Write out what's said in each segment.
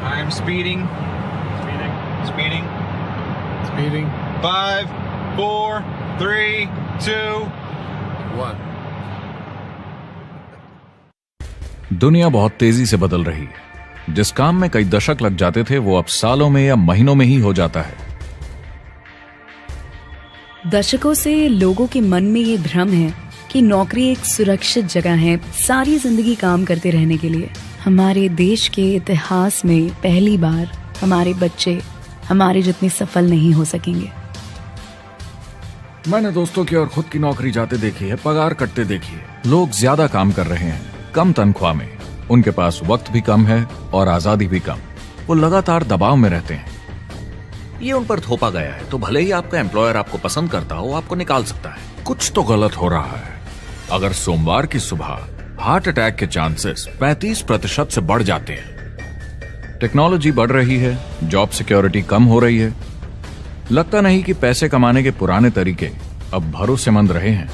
I am speeding. Speeding. 5, 4, 3, 2, 1. दुनिया बहुत तेजी से बदल रही है। जिस काम में कई दशक लग जाते थे वो अब सालों में या महीनों में ही हो जाता है। दशकों से लोगों के मन में ये भ्रम है कि नौकरी एक सुरक्षित जगह है सारी जिंदगी काम करते रहने के लिए। हमारे देश के इतिहास में पहली बार हमारे बच्चे हमारे जितने सफल नहीं हो सकेंगे। मैंने दोस्तों की और खुद की नौकरी जाते देखी है, पगार कटते देखी है। लोग ज्यादा काम कर रहे हैं कम तनख्वाह में, उनके पास वक्त भी कम है और आजादी भी कम। वो लगातार दबाव में रहते हैं। ये उन पर थोपा गया है तो भले ही आपका एम्प्लॉयर आपको पसंद करता हो, आपको निकाल सकता है। कुछ तो गलत हो रहा है। अगर सोमवार की सुबह हार्ट अटैक के चांसेस 35% से बढ़ जाते हैं। टेक्नोलॉजी बढ़ रही है, जॉब सिक्योरिटी कम हो रही है। लगता नहीं कि पैसे कमाने के पुराने तरीके अब भरोसेमंद रहे हैं।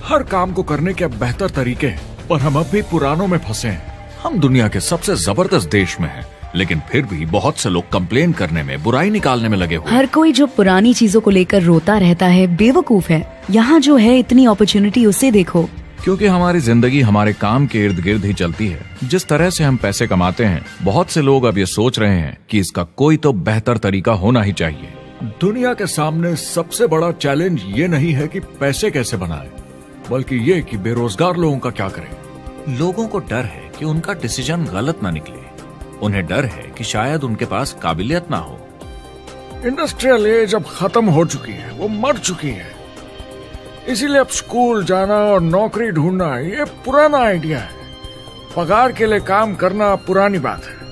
हर काम को करने के अब बेहतर तरीके हैं, पर हम अब भी पुरानों में फंसे हैं। हम दुनिया के सबसे जबरदस्त देश में हैं, लेकिन फिर भी बहुत से लोग कंप्लेन करने में, बुराई निकालने में लगे हुए। हर कोई जो पुरानी चीजों को लेकर रोता रहता है बेवकूफ है। यहाँ जो है इतनी अपॉर्चुनिटी, उसे देखो। क्योंकि हमारी जिंदगी हमारे काम के इर्द गिर्द ही चलती है। जिस तरह से हम पैसे कमाते हैं, बहुत से लोग अब ये सोच रहे हैं कि इसका कोई तो बेहतर तरीका होना ही चाहिए। दुनिया के सामने सबसे बड़ा चैलेंज ये नहीं है कि पैसे कैसे बनाएं, बल्कि ये कि बेरोजगार लोगों का क्या करें। लोगों को डर है कि उनका डिसीजन गलत ना निकले। उन्हें डर है कि शायद उनके पास काबिलियत ना हो। इंडस्ट्रियल एज अब खत्म हो चुकी है, वो मर चुकी है। इसीलिए अब स्कूल जाना और नौकरी ढूंढना ये पुराना आइडिया है। पगार के लिए काम करना पुरानी बात है।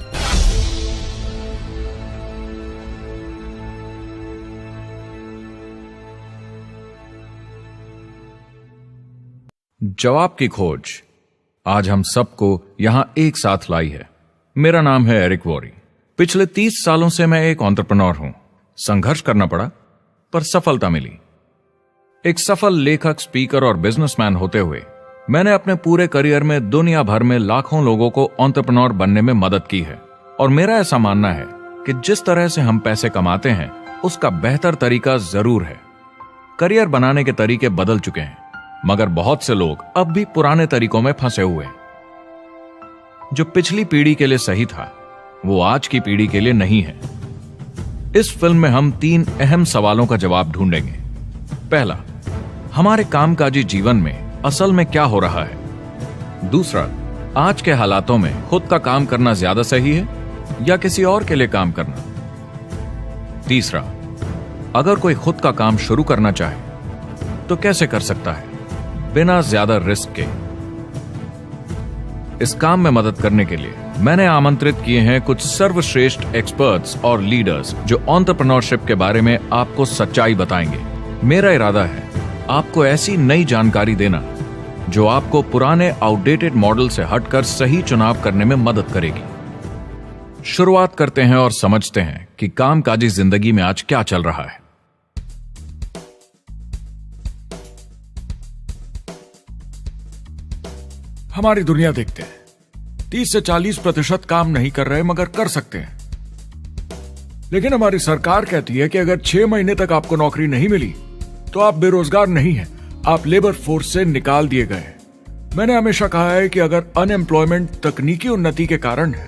जवाब की खोज आज हम सबको यहां एक साथ लाई है। मेरा नाम है एरिक वॉरी। पिछले 30 सालों से मैं एक एंटरप्रेन्योर हूं। संघर्ष करना पड़ा, पर सफलता मिली। एक सफल लेखक, स्पीकर और बिजनेसमैन होते हुए मैंने अपने पूरे करियर में दुनिया भर में लाखों लोगों को एंटरप्रेन्योर बनने में मदद की है। और मेरा ऐसा मानना है कि जिस तरह से हम पैसे कमाते हैं, उसका बेहतर तरीका जरूर है। करियर बनाने के तरीके बदल चुके हैं, मगर बहुत से लोग अब भी पुराने तरीकों में फंसे हुए हैं। जो पिछली पीढ़ी के लिए सही था, वो आज की पीढ़ी के लिए नहीं है। इस फिल्म में हम 3 अहम सवालों का जवाब ढूंढेंगे। पहला, हमारे कामकाजी जीवन में असल में क्या हो रहा है। दूसरा, आज के हालातों में खुद का काम करना ज्यादा सही है या किसी और के लिए काम करना। तीसरा, अगर कोई खुद का काम शुरू करना चाहे तो कैसे कर सकता है बिना ज्यादा रिस्क के। इस काम में मदद करने के लिए मैंने आमंत्रित किए हैं कुछ सर्वश्रेष्ठ एक्सपर्ट्स और लीडर्स जो एंटरप्रेन्योरशिप के बारे में आपको सच्चाई बताएंगे। मेरा इरादा है आपको ऐसी नई जानकारी देना जो आपको पुराने आउटडेटेड मॉडल से हटकर सही चुनाव करने में मदद करेगी। शुरुआत करते हैं और समझते हैं कि कामकाजी जिंदगी में आज क्या चल रहा है। हमारी दुनिया देखते हैं, 30 से 40% काम नहीं कर रहे मगर कर सकते हैं। लेकिन हमारी सरकार कहती है कि अगर 6 महीने तक आपको नौकरी नहीं मिली तो आप बेरोजगार नहीं हैं, आप लेबर फोर्स से निकाल दिए गए। मैंने हमेशा कहा है कि अगर अनएम्प्लॉयमेंट तकनीकी उन्नति के कारण है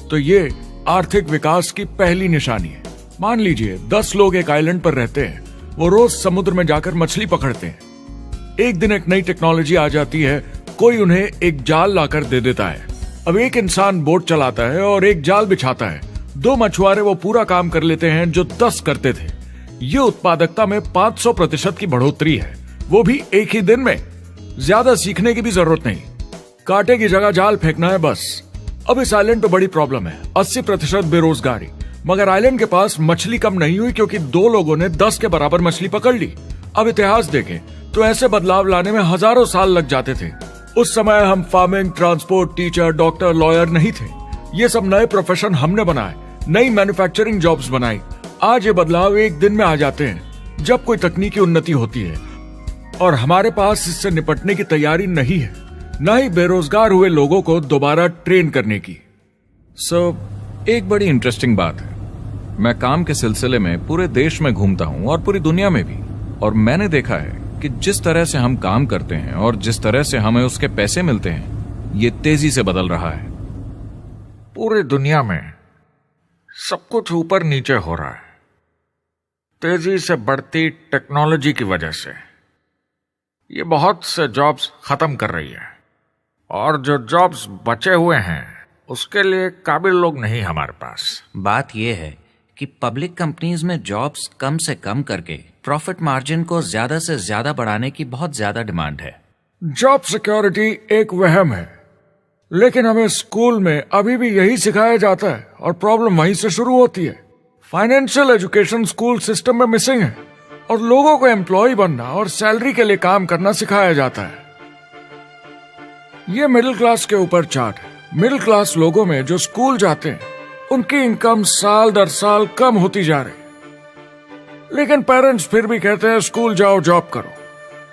तो ये आर्थिक विकास की पहली निशानी है। मान लीजिए 10 लोग एक आइलैंड पर रहते हैं, वो रोज समुद्र में जाकर मछली पकड़ते हैं। एक दिन एक नई टेक्नोलॉजी आ जाती है, कोई उन्हें एक जाल लाकर दे देता है। अब एक इंसान बोट चलाता है और एक जाल बिछाता है। 2 मछुआरे वो पूरा काम कर लेते हैं जो 10 करते थे। ये उत्पादकता में 500% की बढ़ोतरी है, वो भी एक ही दिन में। ज्यादा सीखने की भी जरूरत नहीं, कांटे की जगह जाल फेंकना है बस। अब इस आइलैंड पे बड़ी प्रॉब्लम है, 80% बेरोजगारी। मगर आइलैंड के पास मछली कम नहीं हुई क्योंकि 2 लोगों ने 10 के बराबर मछली पकड़ ली। अब इतिहास देखें तो ऐसे बदलाव लाने में हजारों साल लग जाते थे। उस समय हम farming, transport, teacher, doctor, lawyer नहीं थे। ये सब नए प्रोफेशन हमने बनाए, नई मैन्युफैक्चरिंग जॉब्स बनाई। आज ये बदलाव एक दिन में आ जाते हैं जब कोई तकनीकी उन्नति होती है, और हमारे पास इससे निपटने की तैयारी नहीं है, न ही बेरोजगार हुए लोगों को दोबारा ट्रेन करने की। एक बड़ी इंटरेस्टिंग बात है, मैं काम के सिलसिले में पूरे देश में घूमता हूं और पूरी दुनिया में भी, और मैंने देखा है कि जिस तरह से हम काम करते हैं और जिस तरह से हमें उसके पैसे मिलते हैं, ये तेजी से बदल रहा है। पूरी दुनिया में सब कुछ ऊपर नीचे हो रहा है, तेजी से बढ़ती टेक्नोलॉजी की वजह से। ये बहुत से जॉब्स खत्म कर रही है, और जो जॉब्स बचे हुए हैं उसके लिए काबिल लोग नहीं हमारे पास। बात यह है कि पब्लिक कंपनीज में जॉब्स कम से कम करके प्रॉफिट मार्जिन को ज्यादा से ज्यादा बढ़ाने की बहुत ज्यादा डिमांड है। जॉब सिक्योरिटी एक वहम है, लेकिन हमें स्कूल में अभी भी यही सिखाया जाता है और प्रॉब्लम वहीं से शुरू होती है। फाइनेंशियल एजुकेशन स्कूल सिस्टम में मिसिंग है, और लोगों को एम्प्लॉय बनना और सैलरी के लिए काम करना सिखाया जाता है। ये मिडिल क्लास के ऊपर चार्ट है। मिडिल क्लास लोगों में जो स्कूल जाते हैं उनकी इनकम साल दर साल कम होती जा रही, लेकिन पेरेंट्स फिर भी कहते हैं स्कूल जाओ, जॉब करो।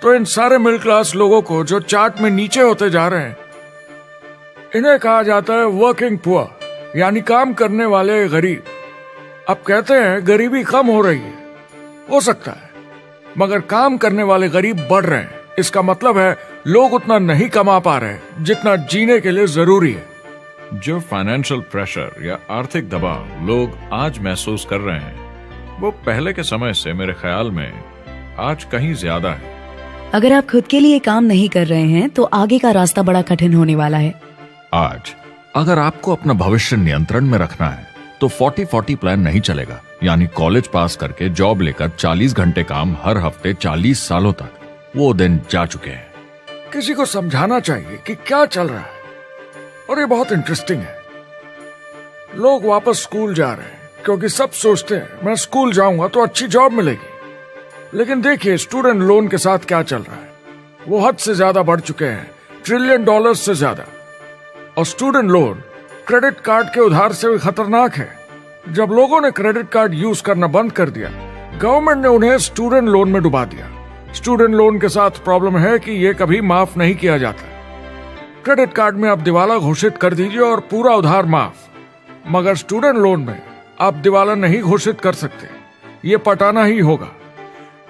तो इन सारे मिडिल क्लास लोगों को जो चार्ट में नीचे होते जा रहे हैं, इन्हें कहा जाता है वर्किंग पुअर, यानी काम करने वाले गरीब। अब कहते हैं गरीबी कम हो रही है, हो सकता है, मगर काम करने वाले गरीब बढ़ रहे हैं। इसका मतलब है लोग उतना नहीं कमा पा रहे जितना जीने के लिए जरूरी है। जो फाइनेंशियल प्रेशर या आर्थिक दबाव लोग आज महसूस कर रहे हैं, वो पहले के समय से मेरे ख्याल में आज कहीं ज्यादा है। अगर आप खुद के लिए काम नहीं कर रहे हैं तो आगे का रास्ता बड़ा कठिन होने वाला है। आज अगर आपको अपना भविष्य नियंत्रण में रखना है तो 40-40 प्लान नहीं चलेगा, यानी कॉलेज पास करके जॉब लेकर 40 घंटे काम हर हफ्ते 40 सालों तक, वो दिन जा चुके हैं। किसी को समझाना चाहिए कि क्या चल रहा है, और ये बहुत इंटरेस्टिंग है। लोग वापस स्कूल जा रहे हैं क्योंकि सब सोचते हैं मैं स्कूल जाऊंगा तो अच्छी जॉब मिलेगी। लेकिन देखिए स्टूडेंट लोन के साथ क्या चल रहा है, वो हद से ज्यादा बढ़ चुके हैं, $1 ट्रिलियन से ज्यादा। और स्टूडेंट लोन क्रेडिट कार्ड के उधार से भी खतरनाक है। जब लोगों ने क्रेडिट कार्ड यूज करना बंद कर दिया, गवर्नमेंट ने उन्हें स्टूडेंट लोन में डुबा दिया। स्टूडेंट लोन के साथ प्रॉब्लम है कि ये कभी माफ नहीं किया जाता। क्रेडिट कार्ड में आप दिवाला घोषित कर दीजिए और पूरा उधार माफ, मगर स्टूडेंट लोन में आप दिवाला नहीं घोषित कर सकते, ये पटाना ही होगा।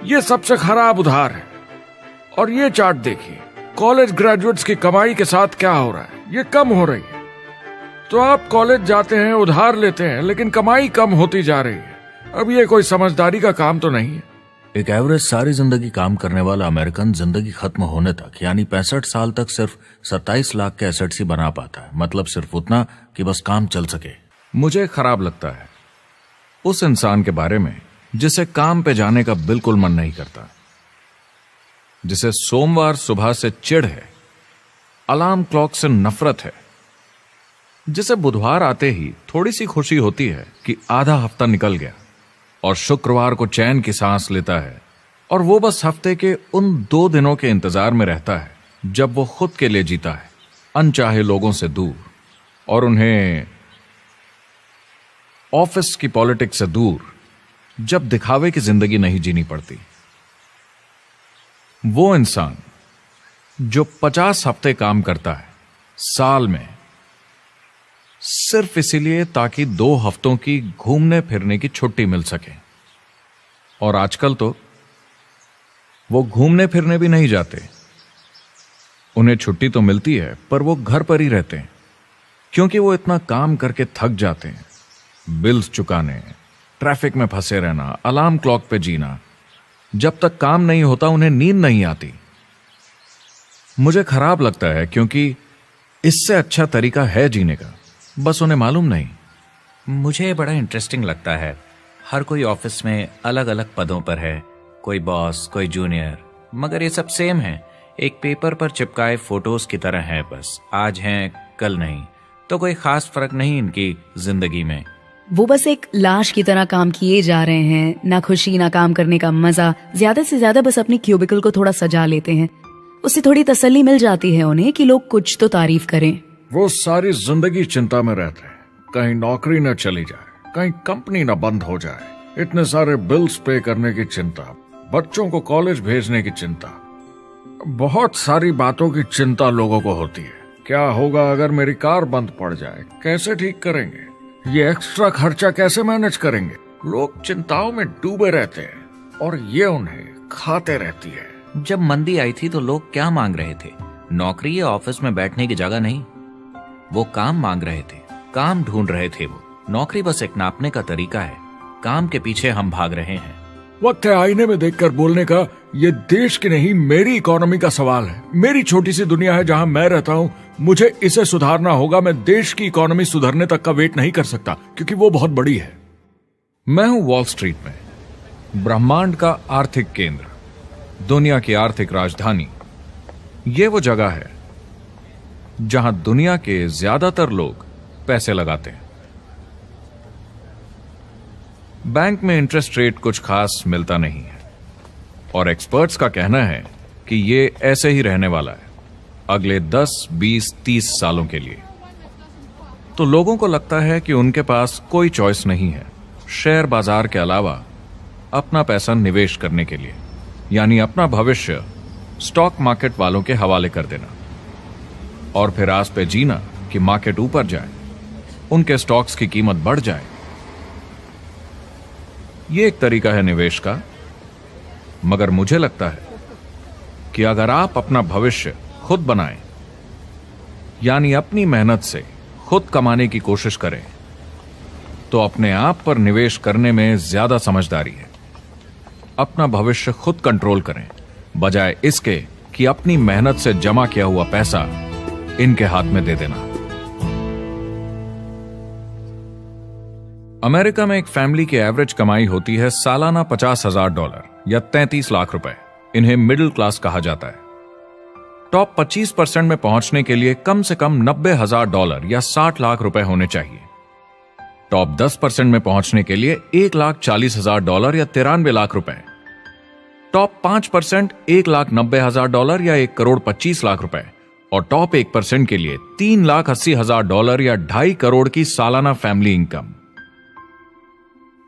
ये सबसे खराब उधार है। और ये चार्ट देखिए, कॉलेज ग्रेजुएट्स की कमाई के साथ क्या हो रहा है, ये कम हो रही है। तो आप कॉलेज जाते हैं, उधार लेते हैं, लेकिन कमाई कम होती जा रही है। अब ये कोई समझदारी का काम तो नहीं है। एक एवरेज सारी जिंदगी काम करने वाला अमेरिकन जिंदगी खत्म होने तक, यानी 65 साल तक सिर्फ 27 लाख के एसेट्स ही बना पाता है। मतलब सिर्फ उतना कि बस काम चल सके। मुझे खराब लगता है उस इंसान के बारे में जिसे काम पे जाने का बिल्कुल मन नहीं करता, जिसे सोमवार सुबह से चिढ़ है, अलार्म क्लॉक से नफरत है, जिसे बुधवार आते ही थोड़ी सी खुशी होती है कि आधा हफ्ता निकल गया, और शुक्रवार को चैन की सांस लेता है, और वो बस हफ्ते के उन 2 दिनों के इंतजार में रहता है जब वो खुद के लिए जीता है, अनचाहे लोगों से दूर, और उन्हें ऑफिस की पॉलिटिक्स से दूर, जब दिखावे की जिंदगी नहीं जीनी पड़ती। वो इंसान जो 50 हफ्ते काम करता है साल में, सिर्फ इसीलिए ताकि 2 हफ्तों की घूमने फिरने की छुट्टी मिल सके। और आजकल तो वो घूमने फिरने भी नहीं जाते। उन्हें छुट्टी तो मिलती है, पर वो घर पर ही रहते हैं, क्योंकि वो इतना काम करके थक जाते हैं। बिल्स चुकाने, ट्रैफिक में फंसे रहना, अलार्म क्लॉक पे जीना, जब तक काम नहीं होता उन्हें नींद नहीं आती। मुझे खराब लगता है, क्योंकि इससे अच्छा तरीका है जीने का, बस उन्हें मालूम नहीं। मुझे बड़ा इंटरेस्टिंग लगता है, हर कोई ऑफिस में अलग अलग पदों पर है, कोई बॉस, कोई जूनियर, मगर ये सब सेम है, एक पेपर पर चिपकाए फोटोज की तरह है। बस आज हैं कल नहीं, तो कोई खास फर्क नहीं इनकी जिंदगी में। वो बस एक लाश की तरह काम किए जा रहे हैं, ना खुशी ना काम करने का मजा। ज्यादा से ज्यादा बस अपनी क्यूबिकल को थोड़ा सजा लेते हैं, उससे थोड़ी तसल्ली मिल जाती है उन्हें कि लोग कुछ तो तारीफ करें। वो सारी जिंदगी चिंता में रहते हैं, कहीं नौकरी न चली जाए, कहीं कंपनी न बंद हो जाए, इतने सारे बिल्स पे करने की चिंता, बच्चों को कॉलेज भेजने की चिंता, बहुत सारी बातों की चिंता लोगों को होती है। क्या होगा अगर मेरी कार बंद पड़ जाए, कैसे ठीक करेंगे, ये एक्स्ट्रा खर्चा कैसे मैनेज करेंगे? लोग चिंताओं में डूबे रहते हैं और ये उन्हें खाते रहती है। जब मंदी आई थी तो लोग क्या मांग रहे थे? नौकरी या ऑफिस में बैठने की जगह नहीं, वो काम मांग रहे थे, काम ढूंढ रहे थे। वो नौकरी बस एक नापने का तरीका है, काम के पीछे हम भाग रहे हैं। वक्त है आईने में देखकर बोलने का। ये देश की नहीं, मेरी इकोनॉमी का सवाल है। मेरी छोटी सी दुनिया है जहां मैं रहता हूं, मुझे इसे सुधारना होगा। मैं देश की इकोनॉमी सुधरने तक का वेट नहीं कर सकता क्योंकि वो बहुत बड़ी है। मैं हूं वॉल स्ट्रीट में, ब्रह्मांड का आर्थिक केंद्र, दुनिया की आर्थिक राजधानी। ये वो जगह है जहां दुनिया के ज्यादातर लोग पैसे लगाते हैं। बैंक में इंटरेस्ट रेट कुछ खास मिलता नहीं है और एक्सपर्ट्स का कहना है कि ये ऐसे ही रहने वाला है अगले 10, 20, 30 सालों के लिए। तो लोगों को लगता है कि उनके पास कोई चॉइस नहीं है शेयर बाजार के अलावा अपना पैसा निवेश करने के लिए, यानी अपना भविष्य स्टॉक मार्केट वालों के हवाले कर देना और फिर आस पे जीना कि मार्केट ऊपर जाए, उनके स्टॉक्स की कीमत बढ़ जाए। ये एक तरीका है निवेश का, मगर मुझे लगता है कि अगर आप अपना भविष्य खुद बनाएं, यानी अपनी मेहनत से खुद कमाने की कोशिश करें, तो अपने आप पर निवेश करने में ज्यादा समझदारी है। अपना भविष्य खुद कंट्रोल करें, बजाय इसके कि अपनी मेहनत से जमा किया हुआ पैसा इनके हाथ में दे देना। अमेरिका में एक फैमिली की एवरेज कमाई होती है सालाना $50,000 या 33 लाख रुपए। इन्हें मिडिल क्लास कहा जाता है। टॉप 25% में पहुंचने के लिए कम से कम $90,000 या 60 लाख रुपए होने चाहिए। टॉप 10% में पहुंचने के लिए $1,40,000 या 93 लाख रुपए। टॉप 5% $1,90,000 या 1,25 लाख रुपए और टॉप 1% के लिए $3,80,000 या 2.5 करोड़ की सालाना फैमिली इनकम।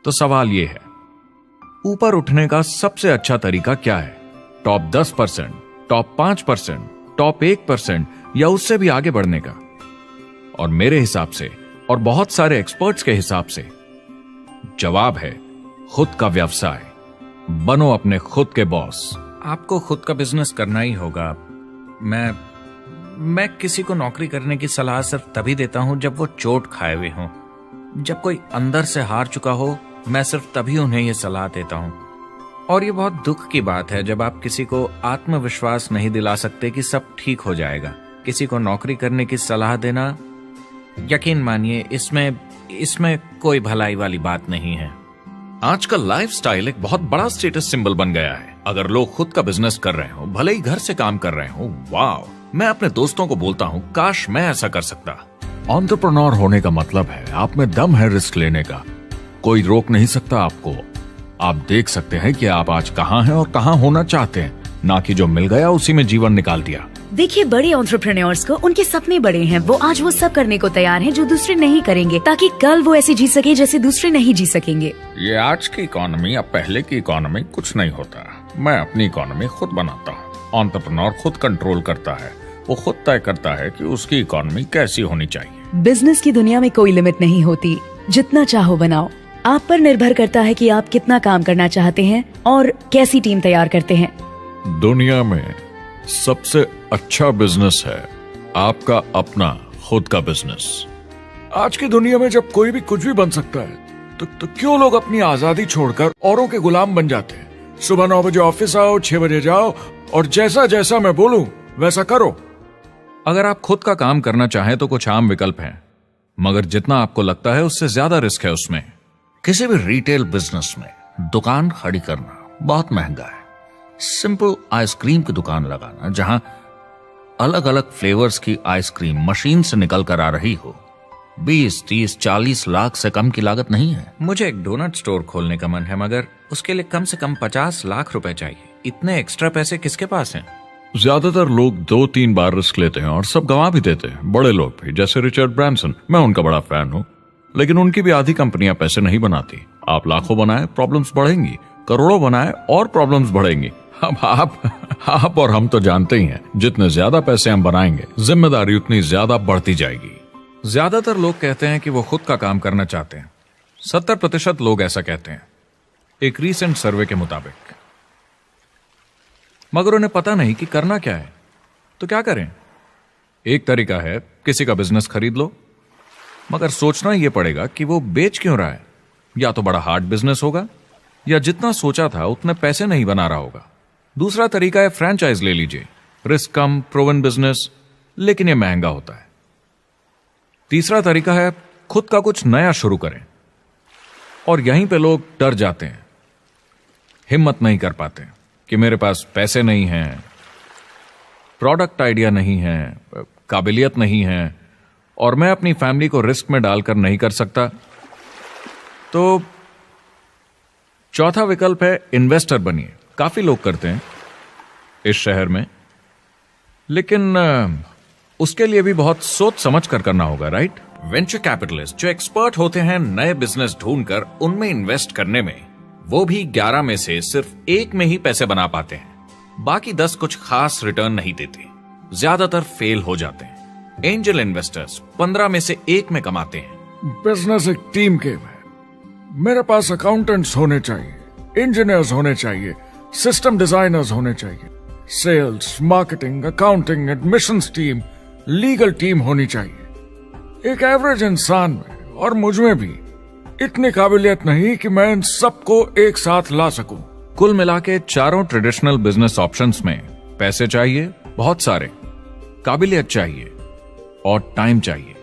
तो सवाल यह है, ऊपर उठने का सबसे अच्छा तरीका क्या है? टॉप 10%, टॉप 5%, टॉप 1% या उससे भी आगे बढ़ने का? और मेरे हिसाब से और बहुत सारे एक्सपर्ट्स के हिसाब से जवाब है खुद का व्यवसाय। बनो अपने खुद के बॉस। आपको खुद का बिजनेस करना ही होगा। मैं किसी को नौकरी करने की सलाह सिर्फ तभी देता हूं जब वो चोट खाए हुए हों। जब कोई अंदर से हार चुका हो, मैं सिर्फ तभी उन्हें यह सलाह देता हूं। और ये बहुत दुख की बात है जब आप किसी को आत्मविश्वास नहीं दिला सकते कि सब ठीक हो जाएगा। किसी को नौकरी करने की सलाह देना, यकीन मानिए, इसमें कोई भलाई वाली बात नहीं है। आजकल लाइफस्टाइल एक बहुत बड़ा स्टेटस सिंबल बन गया है। अगर लोग खुद का बिजनेस कर रहे हो, भले ही घर से काम कर रहे हो, वाह! मैं अपने दोस्तों को बोलता हूं, काश मैं ऐसा कर सकता। एंटरप्रेन्योर होने का मतलब है आप में दम है रिस्क लेने का। कोई रोक नहीं सकता आपको। आप देख सकते हैं कि आप आज कहां हैं और कहां होना चाहते हैं, ना कि जो मिल गया उसी में जीवन निकाल दिया। देखिए, बड़े एंटरप्रेन्योर्स को उनके सपने बड़े हैं। वो आज वो सब करने को तैयार हैं जो दूसरे नहीं करेंगे, ताकि कल वो ऐसे जी सके जैसे दूसरे नहीं जी सकेंगे। ये आज की इकोनॉमी अब पहले की इकोनॉमी कुछ नहीं होता। मैं अपनी इकोनॉमी खुद बनाता हूँ। एंटरप्रेन्योर खुद कंट्रोल करता है। वो खुद तय करता है कि उसकी इकोनॉमी कैसी होनी चाहिए। बिजनेस की दुनिया में कोई लिमिट नहीं होती। जितना चाहो बनाओ। आप पर निर्भर करता है कि आप कितना काम करना चाहते हैं और कैसी टीम तैयार करते हैं। दुनिया में सबसे अच्छा बिजनेस है आपका अपना खुद का बिजनेस। आज की दुनिया में जब कोई भी कुछ भी बन सकता है, तो क्यों लोग अपनी आजादी छोड़कर औरों के गुलाम बन जाते हैं? सुबह 9 बजे ऑफिस आओ, 6 बजे जाओ और जैसा जैसा मैं बोलूं वैसा करो। अगर आप खुद का काम करना चाहें तो कुछ आम विकल्प हैं, मगर जितना आपको लगता है उससे ज्यादा रिस्क है उसमें। किसी भी रिटेल बिजनेस में दुकान खड़ी करना बहुत महंगा है। सिंपल आइसक्रीम की दुकान लगाना जहां अलग अलग फ्लेवर्स की आइसक्रीम मशीन से निकल कर आ रही हो, 20, 30, 40 लाख से कम की लागत नहीं है। मुझे एक डोनट स्टोर खोलने का मन है, मगर उसके लिए कम से कम 50 लाख रुपए चाहिए। इतने एक्स्ट्रा पैसे किसके पास हैं? ज्यादातर लोग 2-3 बार रिस्क लेते हैं और सब गंवा भी देते हैं। बड़े लोग भी, जैसे रिचर्ड ब्रांसन। मैं उनका बड़ा फैन हूं, लेकिन उनकी भी आधी कंपनियां पैसे नहीं बनाती। आप लाखों बनाए, प्रॉब्लम्स बढ़ेंगी। करोड़ों बनाए और प्रॉब्लम्स बढ़ेंगी। अब आप और हम तो जानते ही हैं, जितने ज्यादा पैसे हम बनाएंगे, जिम्मेदारी उतनी ज्यादा बढ़ती जाएगी। ज्यादातर लोग कहते हैं कि वो खुद का काम करना चाहते हैं। 70% लोग ऐसा कहते हैं, एक रीसेंट सर्वे के मुताबिक। मगर उन्हें पता नहीं कि करना क्या है। तो क्या करें? एक तरीका है किसी का बिजनेस खरीद लो, मगर सोचना यह पड़ेगा कि वो बेच क्यों रहा है। या तो बड़ा हार्ड बिजनेस होगा, या जितना सोचा था उतने पैसे नहीं बना रहा होगा। दूसरा तरीका है फ्रेंचाइज ले लीजिए, रिस्क कम, प्रूवन बिजनेस, लेकिन यह महंगा होता है। तीसरा तरीका है खुद का कुछ नया शुरू करें, और यहीं पे लोग डर जाते हैं, हिम्मत नहीं कर पाते कि मेरे पास पैसे नहीं हैं, प्रोडक्ट आइडिया नहीं है, काबिलियत नहीं है, और मैं अपनी फैमिली को रिस्क में डालकर नहीं कर सकता। तो चौथा विकल्प है इन्वेस्टर बनिए। काफी लोग करते हैं इस शहर में, लेकिन उसके लिए भी बहुत सोच समझ कर करना होगा, राइट? वेंचर कैपिटलिस्ट जो एक्सपर्ट होते हैं नए बिजनेस ढूंढकर उनमें इन्वेस्ट करने में, वो भी 11 में से सिर्फ 1 में ही पैसे बना पाते हैं। बाकी 10 कुछ खास रिटर्न नहीं देते, ज्यादातर फेल हो जाते हैं। एंजल इन्वेस्टर्स 15 में से 1 में कमाते हैं। बिजनेस एक टीम गेम है। मेरे पास अकाउंटेंट्स होने चाहिए, इंजीनियर्स होने चाहिए, सिस्टम डिजाइनर्स होने चाहिए, sales, marketing, accounting, admissions team, legal team होनी चाहिए। एक एवरेज इंसान में और मुझ में भी इतनी काबिलियत नहीं कि मैं इन सबको एक साथ ला सकूं। कुल मिला के चारों ट्रेडिशनल बिजनेस ऑप्शंस में पैसे चाहिए बहुत सारे, काबिलियत चाहिए और टाइम चाहिए।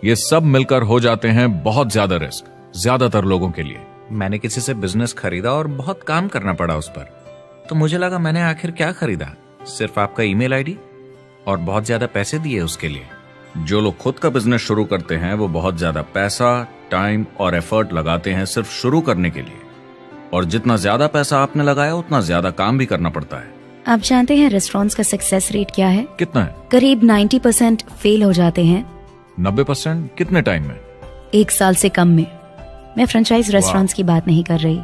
ये सब मिलकर हो जाते हैं बहुत ज्यादा रिस्क ज्यादातर लोगों के लिए। मैंने किसी से बिजनेस खरीदा और बहुत काम करना पड़ा उस पर, तो मुझे लगा मैंने आखिर क्या खरीदा, सिर्फ आपका ईमेल आईडी, और बहुत ज्यादा पैसे दिए उसके लिए। जो लोग खुद का बिजनेस शुरू करते हैं वो बहुत ज्यादा पैसा, टाइम और एफर्ट लगाते हैं सिर्फ शुरू करने के लिए, और जितना ज्यादा पैसा आपने लगाया उतना ज्यादा काम भी करना पड़ता है। आप जानते हैं रेस्टोरेंट्स का सक्सेस रेट क्या है? कितना है? करीब 90% फेल हो जाते हैं। 90%? कितने टाइम में? 1 साल से कम में। मैं फ्रेंचाइज रेस्टोरेंट्स की बात नहीं कर रही,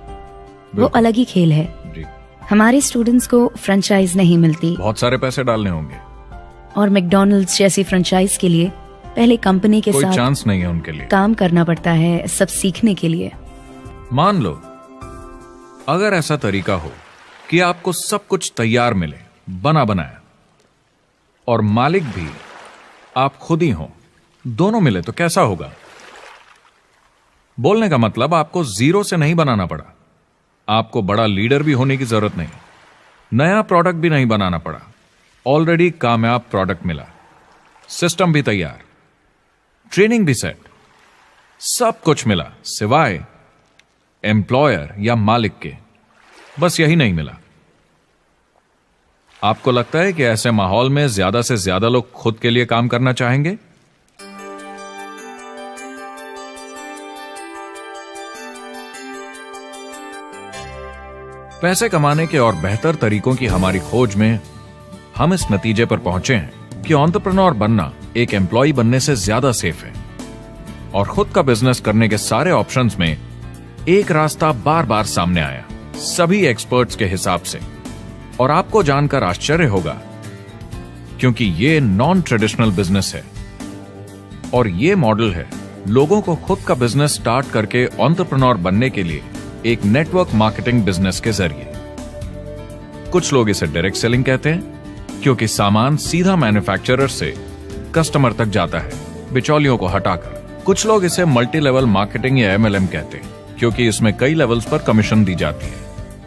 वो अलग ही खेल है। जी। हमारे स्टूडेंट्स को फ्रेंचाइज नहीं मिलती, बहुत सारे पैसे डालने होंगे, और मैकडॉनल्ड्स जैसी फ्रेंचाइज के लिए पहले कंपनी के कोई साथ चांस नहीं है उनके लिए। काम करना पड़ता है सब सीखने के लिए। मान लो अगर ऐसा तरीका हो कि आपको सब कुछ तैयार मिले, बना बनाया, और मालिक भी आप खुद ही हो, दोनों मिले, तो कैसा होगा? बोलने का मतलब आपको जीरो से नहीं बनाना पड़ा, आपको बड़ा लीडर भी होने की जरूरत नहीं, नया प्रोडक्ट भी नहीं बनाना पड़ा, ऑलरेडी कामयाब प्रोडक्ट मिला, सिस्टम भी तैयार, ट्रेनिंग भी सेट, सब कुछ मिला, सिवाय एम्प्लॉयर या मालिक के। बस यही नहीं मिला। आपको लगता है कि ऐसे माहौल में ज्यादा से ज्यादा लोग खुद के लिए काम करना चाहेंगे? पैसे कमाने के और बेहतर तरीकों की हमारी खोज में हम इस नतीजे पर पहुंचे हैं कि एंटरप्रेन्योर बनना एक एम्प्लॉय बनने से ज्यादा सेफ है, और खुद का बिजनेस करने के सारे ऑप्शंस में एक रास्ता बार बार सामने आया सभी एक्सपर्ट्स के हिसाब से। और आपको जानकर आश्चर्य होगा, क्योंकि ये नॉन ट्रेडिशनल बिजनेस है, और ये मॉडल है लोगों को खुद का बिजनेस स्टार्ट करके एंटरप्रेन्योर बनने के लिए एक नेटवर्क मार्केटिंग बिजनेस के जरिए। कुछ लोग इसे डायरेक्ट सेलिंग कहते हैं, क्योंकि सामान सीधा मैन्युफैक्चरर से कस्टमर तक जाता है बिचौलियों को हटाकर। कुछ लोग इसे मल्टी लेवल मार्केटिंग या MLM कहते हैं, क्योंकि इसमें कई लेवल्स पर कमीशन दी जाती है।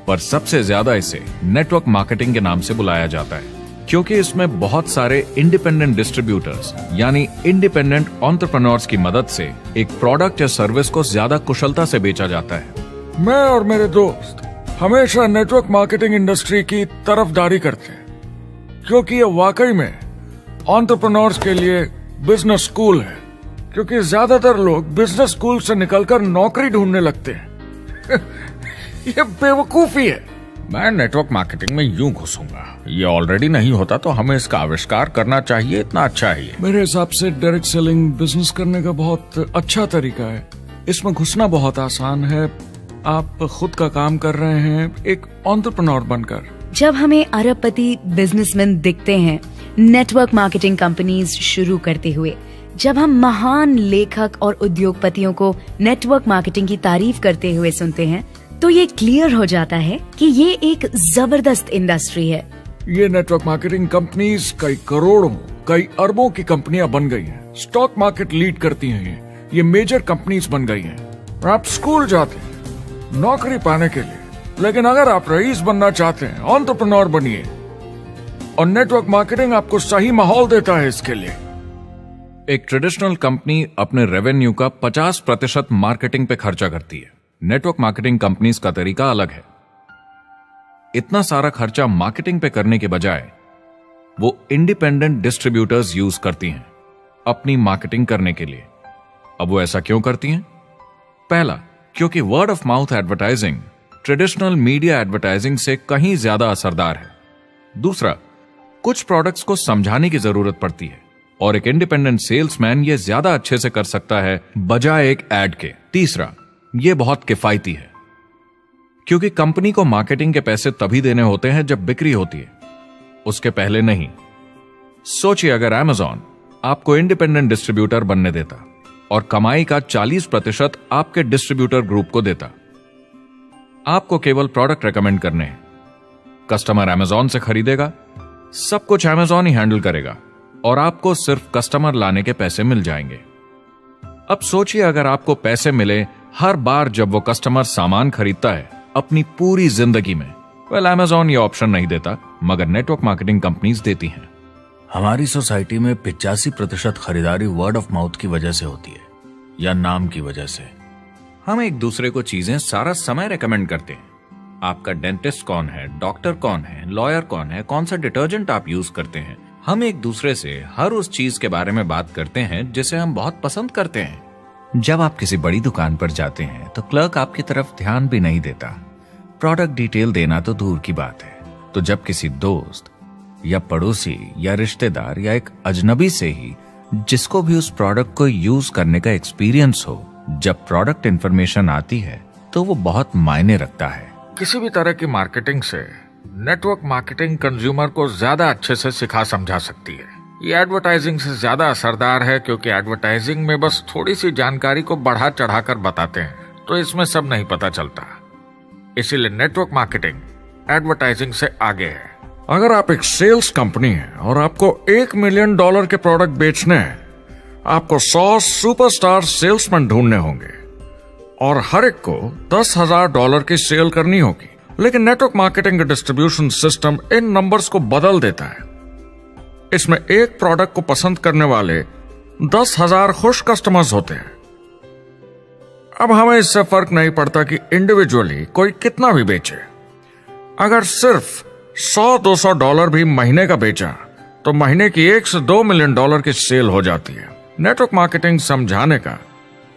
पर सबसे ज्यादा इसे नेटवर्क मार्केटिंग के नाम से बुलाया जाता है, क्योंकि इसमें बहुत सारे इंडिपेंडेंट डिस्ट्रीब्यूटर्स यानी इंडिपेंडेंट एंटरप्रेन्योर्स की मदद से एक प्रोडक्ट या सर्विस को ज्यादा कुशलता से बेचा जाता है। मैं और मेरे दोस्त हमेशा नेटवर्क मार्केटिंग इंडस्ट्री की तरफदारी करते हैं, क्योंकि ये वाकई में एंटरप्रेन्योर्स के लिए बिजनेस स्कूल है। क्योंकि ज्यादातर लोग बिजनेस स्कूल से निकलकर नौकरी ढूंढने लगते हैं। ये बेवकूफी है। मैं नेटवर्क मार्केटिंग में यूं घुसूंगा, ये ऑलरेडी नहीं होता तो हमें इसका आविष्कार करना चाहिए, इतना अच्छा है ये। मेरे हिसाब से डायरेक्ट सेलिंग बिजनेस करने का बहुत अच्छा तरीका है। इसमें घुसना बहुत आसान है। आप खुद का काम कर रहे हैं एक एंटरप्रेन्योर बनकर। जब हमें अरबपति बिजनेसमैन दिखते हैं नेटवर्क मार्केटिंग कंपनीज शुरू करते हुए, जब हम महान लेखक और उद्योगपतियों को नेटवर्क मार्केटिंग की तारीफ करते हुए सुनते हैं तो ये क्लियर हो जाता है कि ये एक जबरदस्त इंडस्ट्री है। ये नेटवर्क मार्केटिंग कंपनीज कई करोड़ों, कई अरबों की कंपनियां बन गई हैं। स्टॉक मार्केट लीड करती हैं ये मेजर कंपनीज बन गई हैं। आप स्कूल जाते हैं नौकरी पाने के लिए, लेकिन अगर आप रईस बनना चाहते हैं, एंटरप्रेन्योर बनिए, और नेटवर्क मार्केटिंग आपको सही माहौल देता है इसके लिए। एक ट्रेडिशनल कंपनी अपने रेवेन्यू का 50% मार्केटिंग पे खर्चा करती है। नेटवर्क मार्केटिंग कंपनीज का तरीका अलग है। इतना सारा खर्चा मार्केटिंग पे करने के बजाय वो इंडिपेंडेंट डिस्ट्रीब्यूटर्स यूज करती हैं अपनी मार्केटिंग करने के लिए। अब वो ऐसा क्यों करती हैं? पहला, क्योंकि word of mouth advertising traditional media advertising से कहीं ज्यादा असरदार है। दूसरा, कुछ प्रोडक्ट्स को समझाने की जरूरत पड़ती है और एक इंडिपेंडेंट सेल्समैन ये ज्यादा अच्छे से कर सकता है बजाय एक एड के। तीसरा, ये बहुत किफायती है क्योंकि कंपनी को मार्केटिंग के पैसे तभी देने होते हैं जब बिक्री होती है, उसके पहले नहीं। सोचिए अगर Amazon आपको इंडिपेंडेंट डिस्ट्रीब्यूटर बनने देता और कमाई का 40% आपके डिस्ट्रीब्यूटर ग्रुप को देता। आपको केवल प्रोडक्ट रेकमेंड करने हैं, कस्टमर Amazon से खरीदेगा, सब कुछ Amazon ही हैंडल करेगा और आपको सिर्फ कस्टमर लाने के पैसे मिल जाएंगे। अब सोचिए अगर आपको पैसे मिले हर बार जब वो कस्टमर सामान खरीदता है अपनी पूरी जिंदगी में। वेल, Amazon ये ऑप्शन नहीं देता, मगर नेटवर्क मार्केटिंग कंपनीज देती हैं। हमारी सोसाइटी में 85% खरीदारी वर्ड ऑफ माउथ की वजह से होती है या नाम की वजह से। हम एक दूसरे को चीजें सारा समय रेकमेंड करते हैं। आपका डेंटिस्ट कौन है, डॉक्टर कौन है, लॉयर कौन है, कौन सा डिटर्जेंट आप यूज करते हैं। हम एक दूसरे से हर उस चीज के बारे में बात करते हैं जिसे हम बहुत पसंद करते हैं। जब आप किसी बड़ी दुकान पर जाते हैं तो क्लर्क आपकी तरफ ध्यान भी नहीं देता, प्रोडक्ट डिटेल देना तो दूर की बात है। तो जब किसी दोस्त या पड़ोसी या रिश्तेदार या एक अजनबी से ही जिसको भी उस प्रोडक्ट को यूज करने का एक्सपीरियंस हो, जब प्रोडक्ट इंफॉर्मेशन आती है तो वो बहुत मायने रखता है। किसी भी तरह की मार्केटिंग से नेटवर्क मार्केटिंग कंज्यूमर को ज्यादा अच्छे से सिखा समझा सकती है। ये एडवर्टाइजिंग से ज्यादा असरदार है क्योंकि एडवर्टाइजिंग में बस थोड़ी सी जानकारी को बढ़ा चढ़ाकर बताते हैं, तो इसमें सब नहीं पता चलता। इसीलिए नेटवर्क मार्केटिंग एडवर्टाइजिंग से आगे है। अगर आप एक सेल्स कंपनी है और आपको $1 मिलियन के प्रोडक्ट बेचने हैं, आपको 100 सुपरस्टार सेल्समैन ढूंढने होंगे और हर एक को $10,000 की सेल करनी होगी। लेकिन नेटवर्क मार्केटिंग का डिस्ट्रीब्यूशन सिस्टम इन नंबर्स को बदल देता है। इसमें एक प्रोडक्ट को पसंद करने वाले 10,000 खुश कस्टमर्स होते हैं। अब हमें इससे फर्क नहीं पड़ता कि इंडिविजुअली कोई कितना भी बेचे। अगर सिर्फ $100-200 भी महीने का बेचा तो महीने की $1 से $2 मिलियन की सेल हो जाती है। नेटवर्क मार्केटिंग समझाने का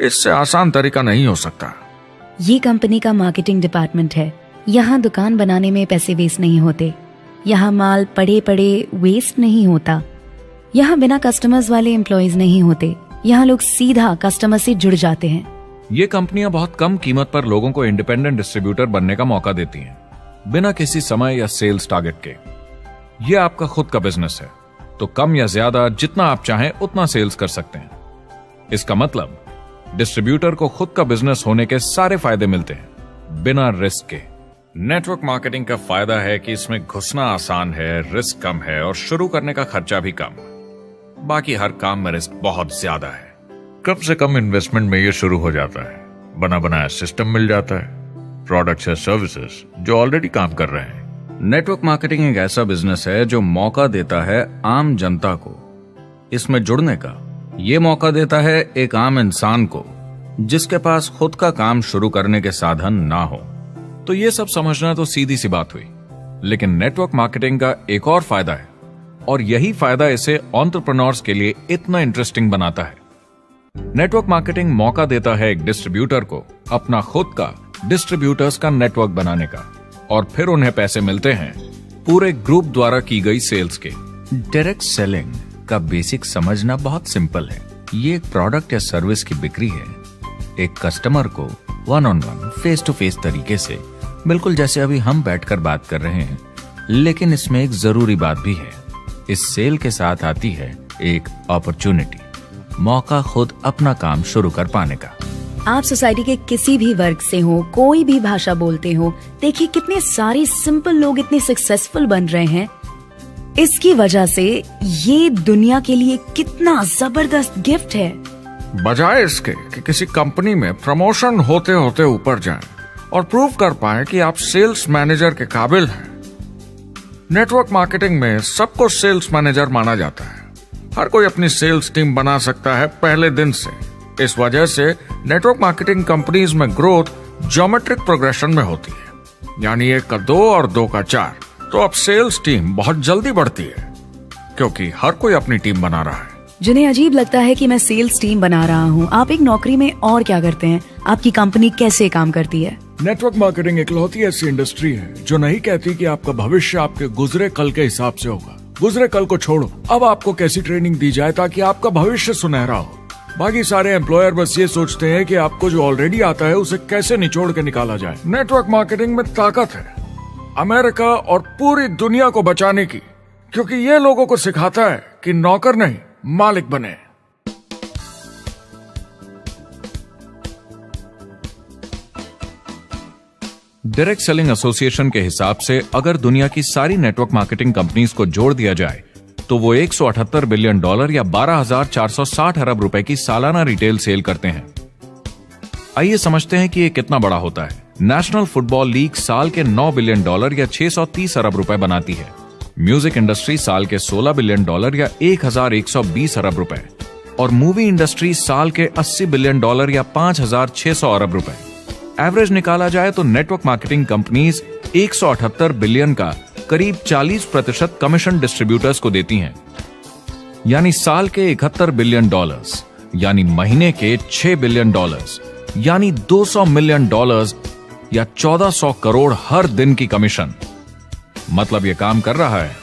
इससे आसान तरीका नहीं हो सकता। ये कंपनी का मार्केटिंग डिपार्टमेंट है। यहाँ दुकान बनाने में पैसे वेस्ट नहीं होते, यहाँ माल पड़े पड़े वेस्ट नहीं होता, यहाँ बिना कस्टमर्स वाले एम्प्लॉयज नहीं होते, यहाँ लोग सीधा कस्टमर से जुड़ जाते हैं। ये कंपनियां बहुत कम कीमत पर लोगों को इंडिपेंडेंट डिस्ट्रीब्यूटर बनने का मौका देती हैं, बिना किसी समय या सेल्स टारगेट के। ये आपका खुद का बिजनेस है, तो कम या ज्यादा जितना आप चाहें उतना सेल्स कर सकते हैं। इसका मतलब डिस्ट्रीब्यूटर को खुद का बिजनेस होने के सारे फायदे मिलते हैं, बिना रिस्क के। नेटवर्क मार्केटिंग का फायदा है कि इसमें घुसना आसान है, रिस्क कम है और शुरू करने का खर्चा भी कम। बाकी हर काम में रिस्क बहुत ज्यादा है। कम से कम इन्वेस्टमेंट में ये शुरू हो जाता है, बना बनाया सिस्टम मिल जाता है, प्रोडक्ट्स या सर्विसेज जो ऑलरेडी काम कर रहे हैं। नेटवर्क मार्केटिंग एक ऐसा बिजनेस है जो मौका देता है आम जनता को इसमें जुड़ने का। ये मौका देता है एक आम इंसान को जिसके पास खुद का काम शुरू करने के साधन ना हो। तो ये सब समझना तो सीधी सी बात हुई, लेकिन नेटवर्क मार्केटिंग का एक और फायदा है और यही फायदा इसे एंटरप्रेन्योर्स के लिए इतना इंटरेस्टिंग बनाता है। नेटवर्क मार्केटिंग मौका देता है एक डिस्ट्रीब्यूटर को अपना खुद का डिस्ट्रीब्यूटर्स का नेटवर्क बनाने का, और फिर उन्हें पैसे मिलते हैं पूरे ग्रुप द्वारा की गई सेल्स के। डायरेक्ट सेलिंग का बेसिक समझना बहुत सिंपल है। ये एक प्रोडक्ट या सर्विस की बिक्री है एक कस्टमर को वन-ऑन-वन, फेस टू फेस तरीके से, बिल्कुल जैसे अभी हम बैठकर बात कर रहे हैं। लेकिन इसमें एक जरूरी बात भी है, इस सेल के साथ आती है एक अपॉर्चुनिटी। मौका खुद अपना काम शुरू कर पाने का। आप सोसाइटी के किसी भी वर्ग से हो, कोई भी भाषा बोलते हो, देखिए कितने सारे सिंपल लोग इतने सक्सेसफुल बन रहे हैं। इसकी वजह से ये दुनिया के लिए कितना जबरदस्त गिफ्ट है। बजाय इसके कि किसी कंपनी में प्रमोशन होते होते ऊपर जाएं और प्रूव कर पाएं कि आप सेल्स मैनेजर के काबिल हैं, नेटवर्क मार्केटिंग में सबको सेल्स मैनेजर माना जाता है। हर कोई अपनी सेल्स टीम बना सकता है पहले दिन से। इस वजह से नेटवर्क मार्केटिंग कंपनीज में ग्रोथ ज्योमेट्रिक प्रोग्रेशन में होती है, यानी 1 का 2 और 2 का 4। तो अब सेल्स टीम बहुत जल्दी बढ़ती है क्योंकि हर कोई अपनी टीम बना रहा है। जिन्हें अजीब लगता है कि मैं सेल्स टीम बना रहा हूँ, आप एक नौकरी में और क्या करते हैं? आपकी कंपनी कैसे काम करती है? नेटवर्क मार्केटिंग इकलौती ऐसी इंडस्ट्री है जो नहीं कहती कि आपका भविष्य आपके गुजरे कल के हिसाब से होगा। गुजरे कल को छोड़ो, अब आपको कैसी ट्रेनिंग दी जाए ताकि आपका भविष्य सुनहरा हो। बाकी सारे एम्प्लॉयर बस ये सोचते हैं कि आपको जो ऑलरेडी आता है उसे कैसे निचोड़ के निकाला जाए। नेटवर्क मार्केटिंग में ताकत है अमेरिका और पूरी दुनिया को बचाने की, क्योंकि ये लोगों को सिखाता है कि नौकर नहीं मालिक बने। डायरेक्ट सेलिंग एसोसिएशन के हिसाब से अगर दुनिया की सारी नेटवर्क मार्केटिंग कंपनीज को जोड़ दिया जाए तो वो $178 बिलियन या 12,460 अरब रुपए की सालाना रिटेल सेल करते हैं। आइए समझते हैं कि ये कितना बड़ा होता है। नेशनल फुटबॉल लीग साल के $9 बिलियन या 630 अरब रुपए बनाती है। म्यूजिक इंडस्ट्री साल के $16 बिलियन या 1,120 अरब रुपए, और मूवी इंडस्ट्री साल के $80 बिलियन या 5,600 अरब रुपए। एवरेज निकाला जाए तो नेटवर्क मार्केटिंग कंपनीज 178 बिलियन का करीब 40% कमीशन डिस्ट्रीब्यूटर्स को देती हैं, यानी साल के $71 बिलियन, यानी महीने के $6 बिलियन, यानी $200 मिलियन या 1400 करोड़ हर दिन की कमीशन। मतलब ये काम कर रहा है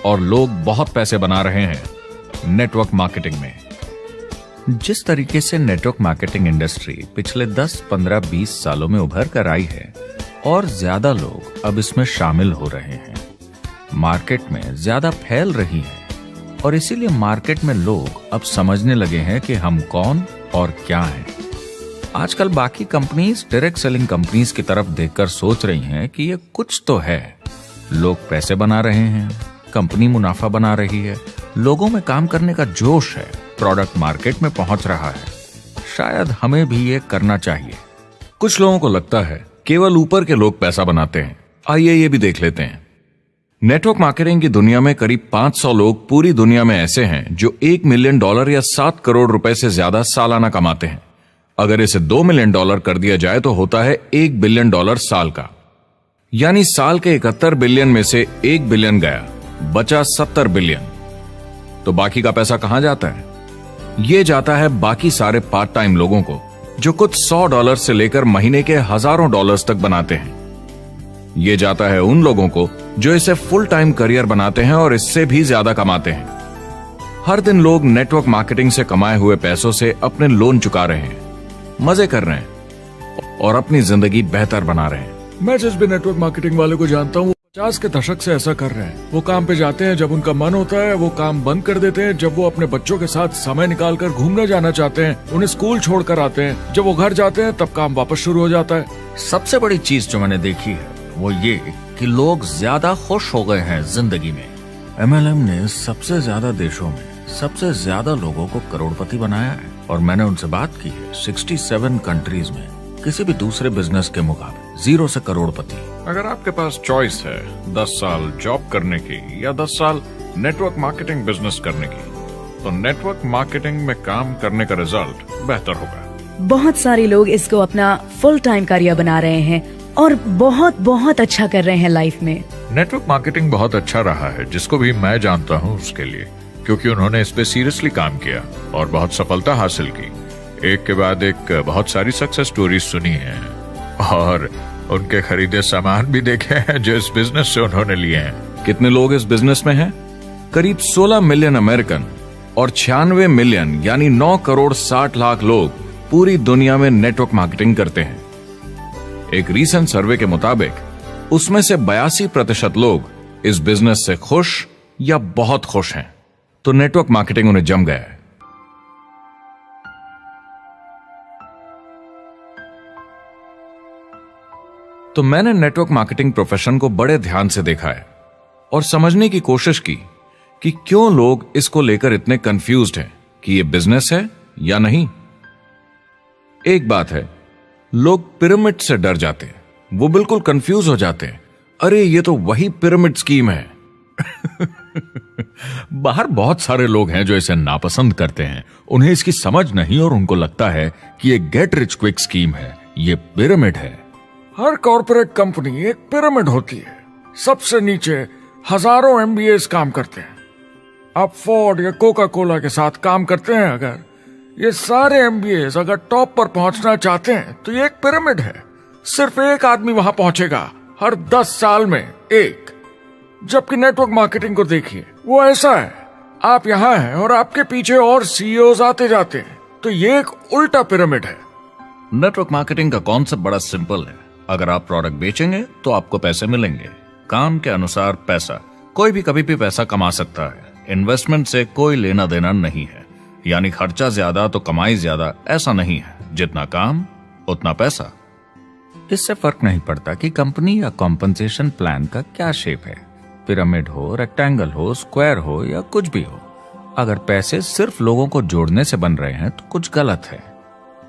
और लोग बहुत पैसे बना रहे हैं नेटवर्क मार्केटिंग में। जिस तरीके से नेटवर्क मार्केटिंग इंडस्ट्री पिछले 10, 15, 20 सालों में उभर कर आई है और ज्यादा लोग अब इसमें शामिल हो रहे हैं, मार्केट में ज्यादा फैल रही है और इसीलिए मार्केट में लोग अब समझने लगे हैं कि हम कौन और क्या हैं। आजकल बाकी कंपनीज डायरेक्ट सेलिंग कंपनीज की तरफ देखकर सोच रही हैं कि ये कुछ तो है। लोग पैसे बना रहे हैं, कंपनी मुनाफा बना रही है, लोगों में काम करने का जोश है, प्रोडक्ट मार्केट में पहुंच रहा है, शायद हमें भी ये करना चाहिए। कुछ लोगों को लगता है केवल ऊपर के लोग पैसा बनाते हैं। आइए ये भी देख लेते हैं। नेटवर्क मार्केटिंग की दुनिया में करीब 500 लोग पूरी दुनिया में ऐसे हैं जो $1 मिलियन या 7 करोड़ रुपए से ज्यादा सालाना कमाते हैं। अगर इसे $2 मिलियन कर दिया जाए तो होता है $1 बिलियन साल का, यानी साल के 71 बिलियन में से 1 बिलियन गया, बचा 70 बिलियन। तो बाकी का पैसा कहां जाता है? ये जाता है बाकी सारे पार्ट टाइम लोगों को जो कुछ $100 से लेकर महीने के हजारों डॉलर्स तक बनाते हैं। ये जाता है उन लोगों को जो इसे फुल टाइम करियर बनाते हैं और इससे भी ज्यादा कमाते हैं। हर दिन लोग नेटवर्क मार्केटिंग से कमाए हुए पैसों से अपने लोन चुका रहे हैं, मजे कर रहे हैं और अपनी जिंदगी बेहतर बना रहे हैं। मैं जिस भी नेटवर्क मार्केटिंग वाले को जानता हूँ 50 के दशक से ऐसा कर रहे हैं। वो काम पे जाते हैं जब उनका मन होता है, वो काम बंद कर देते हैं जब वो अपने बच्चों के साथ समय निकालकर घूमने जाना चाहते हैं, उन्हें स्कूल छोड़कर आते हैं, जब वो घर जाते हैं तब काम वापस शुरू हो जाता है। सबसे बड़ी चीज जो मैंने देखी है वो ये कि लोग ज्यादा खुश हो गए हैं जिंदगी में। MLM ने सबसे ज्यादा देशों में सबसे ज्यादा लोगों को करोड़पति बनाया है और मैंने उनसे बात की है 67 कंट्रीज में किसी भी दूसरे बिजनेस के मुकाबले 0 से करोड़पति। अगर आपके पास चॉइस है 10 साल जॉब करने की या 10 साल नेटवर्क मार्केटिंग बिजनेस करने की, तो नेटवर्क मार्केटिंग में काम करने का रिजल्ट बेहतर होगा। बहुत सारे लोग इसको अपना फुल टाइम करियर बना रहे हैं और बहुत बहुत अच्छा कर रहे हैं लाइफ में। नेटवर्क मार्केटिंग बहुत अच्छा रहा है जिसको भी मैं जानता हूँ उसके लिए, क्योंकि उन्होंने इस पे सीरियसली काम किया और बहुत सफलता हासिल की। एक के बाद एक बहुत सारी सक्सेस स्टोरीज सुनी है और उनके खरीदे सामान भी देखे हैं जो इस बिजनेस से उन्होंने लिए हैं। कितने लोग इस बिजनेस में हैं? करीब 16 मिलियन अमेरिकन और 96 मिलियन यानी 9 करोड़ 60 लाख लोग पूरी दुनिया में नेटवर्क मार्केटिंग करते हैं। एक रीसेंट सर्वे के मुताबिक उसमें से 82% लोग इस बिजनेस से खुश या बहुत खुश हैं। तो नेटवर्क मार्केटिंग उन्हें जम गया है। तो मैंने नेटवर्क मार्केटिंग प्रोफेशन को बड़े ध्यान से देखा है और समझने की कोशिश की कि क्यों लोग इसको लेकर इतने कंफ्यूज्ड हैं कि ये बिजनेस है या नहीं। एक बात है, लोग पिरामिड से डर जाते हैं, वो बिल्कुल कंफ्यूज हो जाते हैं, अरे ये तो वही पिरामिड स्कीम है। बाहर बहुत सारे लोग हैं जो इसे नापसंद करते हैं, उन्हें इसकी समझ नहीं और उनको लगता है कि ये गेट रिच क्विक स्कीम है, ये पिरामिड है। हर कॉर्पोरेट कंपनी एक पिरामिड होती है। सबसे नीचे हजारों एमबीएस काम करते हैं। आप फोर्ड या कोका कोला के साथ काम करते हैं, अगर ये सारे एमबीएस अगर टॉप पर पहुंचना चाहते हैं तो ये एक पिरामिड है। सिर्फ एक आदमी वहां पहुंचेगा हर 10 साल में एक। जबकि नेटवर्क मार्केटिंग को देखिए, वो ऐसा है, आप यहां हैं और आपके पीछे और सीईओज आते जाते हैं, तो ये एक उल्टा पिरामिड है। नेटवर्क मार्केटिंग का कॉन्सेप्ट बड़ा सिंपल है। अगर आप प्रोडक्ट बेचेंगे तो आपको पैसे मिलेंगे, काम के अनुसार पैसा। कोई भी कभी भी पैसा कमा सकता है, इन्वेस्टमेंट से कोई लेना देना नहीं है। यानी खर्चा ज्यादा तो कमाई ज्यादा, ऐसा नहीं है, जितना काम उतना पैसा। इससे फर्क नहीं पड़ता कि कंपनी या कॉम्पनसेशन प्लान का क्या शेप है, पिरामिड हो, रेक्टेंगल हो, स्क्वायर हो या कुछ भी हो। अगर पैसे सिर्फ लोगों को जोड़ने से बन रहे हैं तो कुछ गलत है।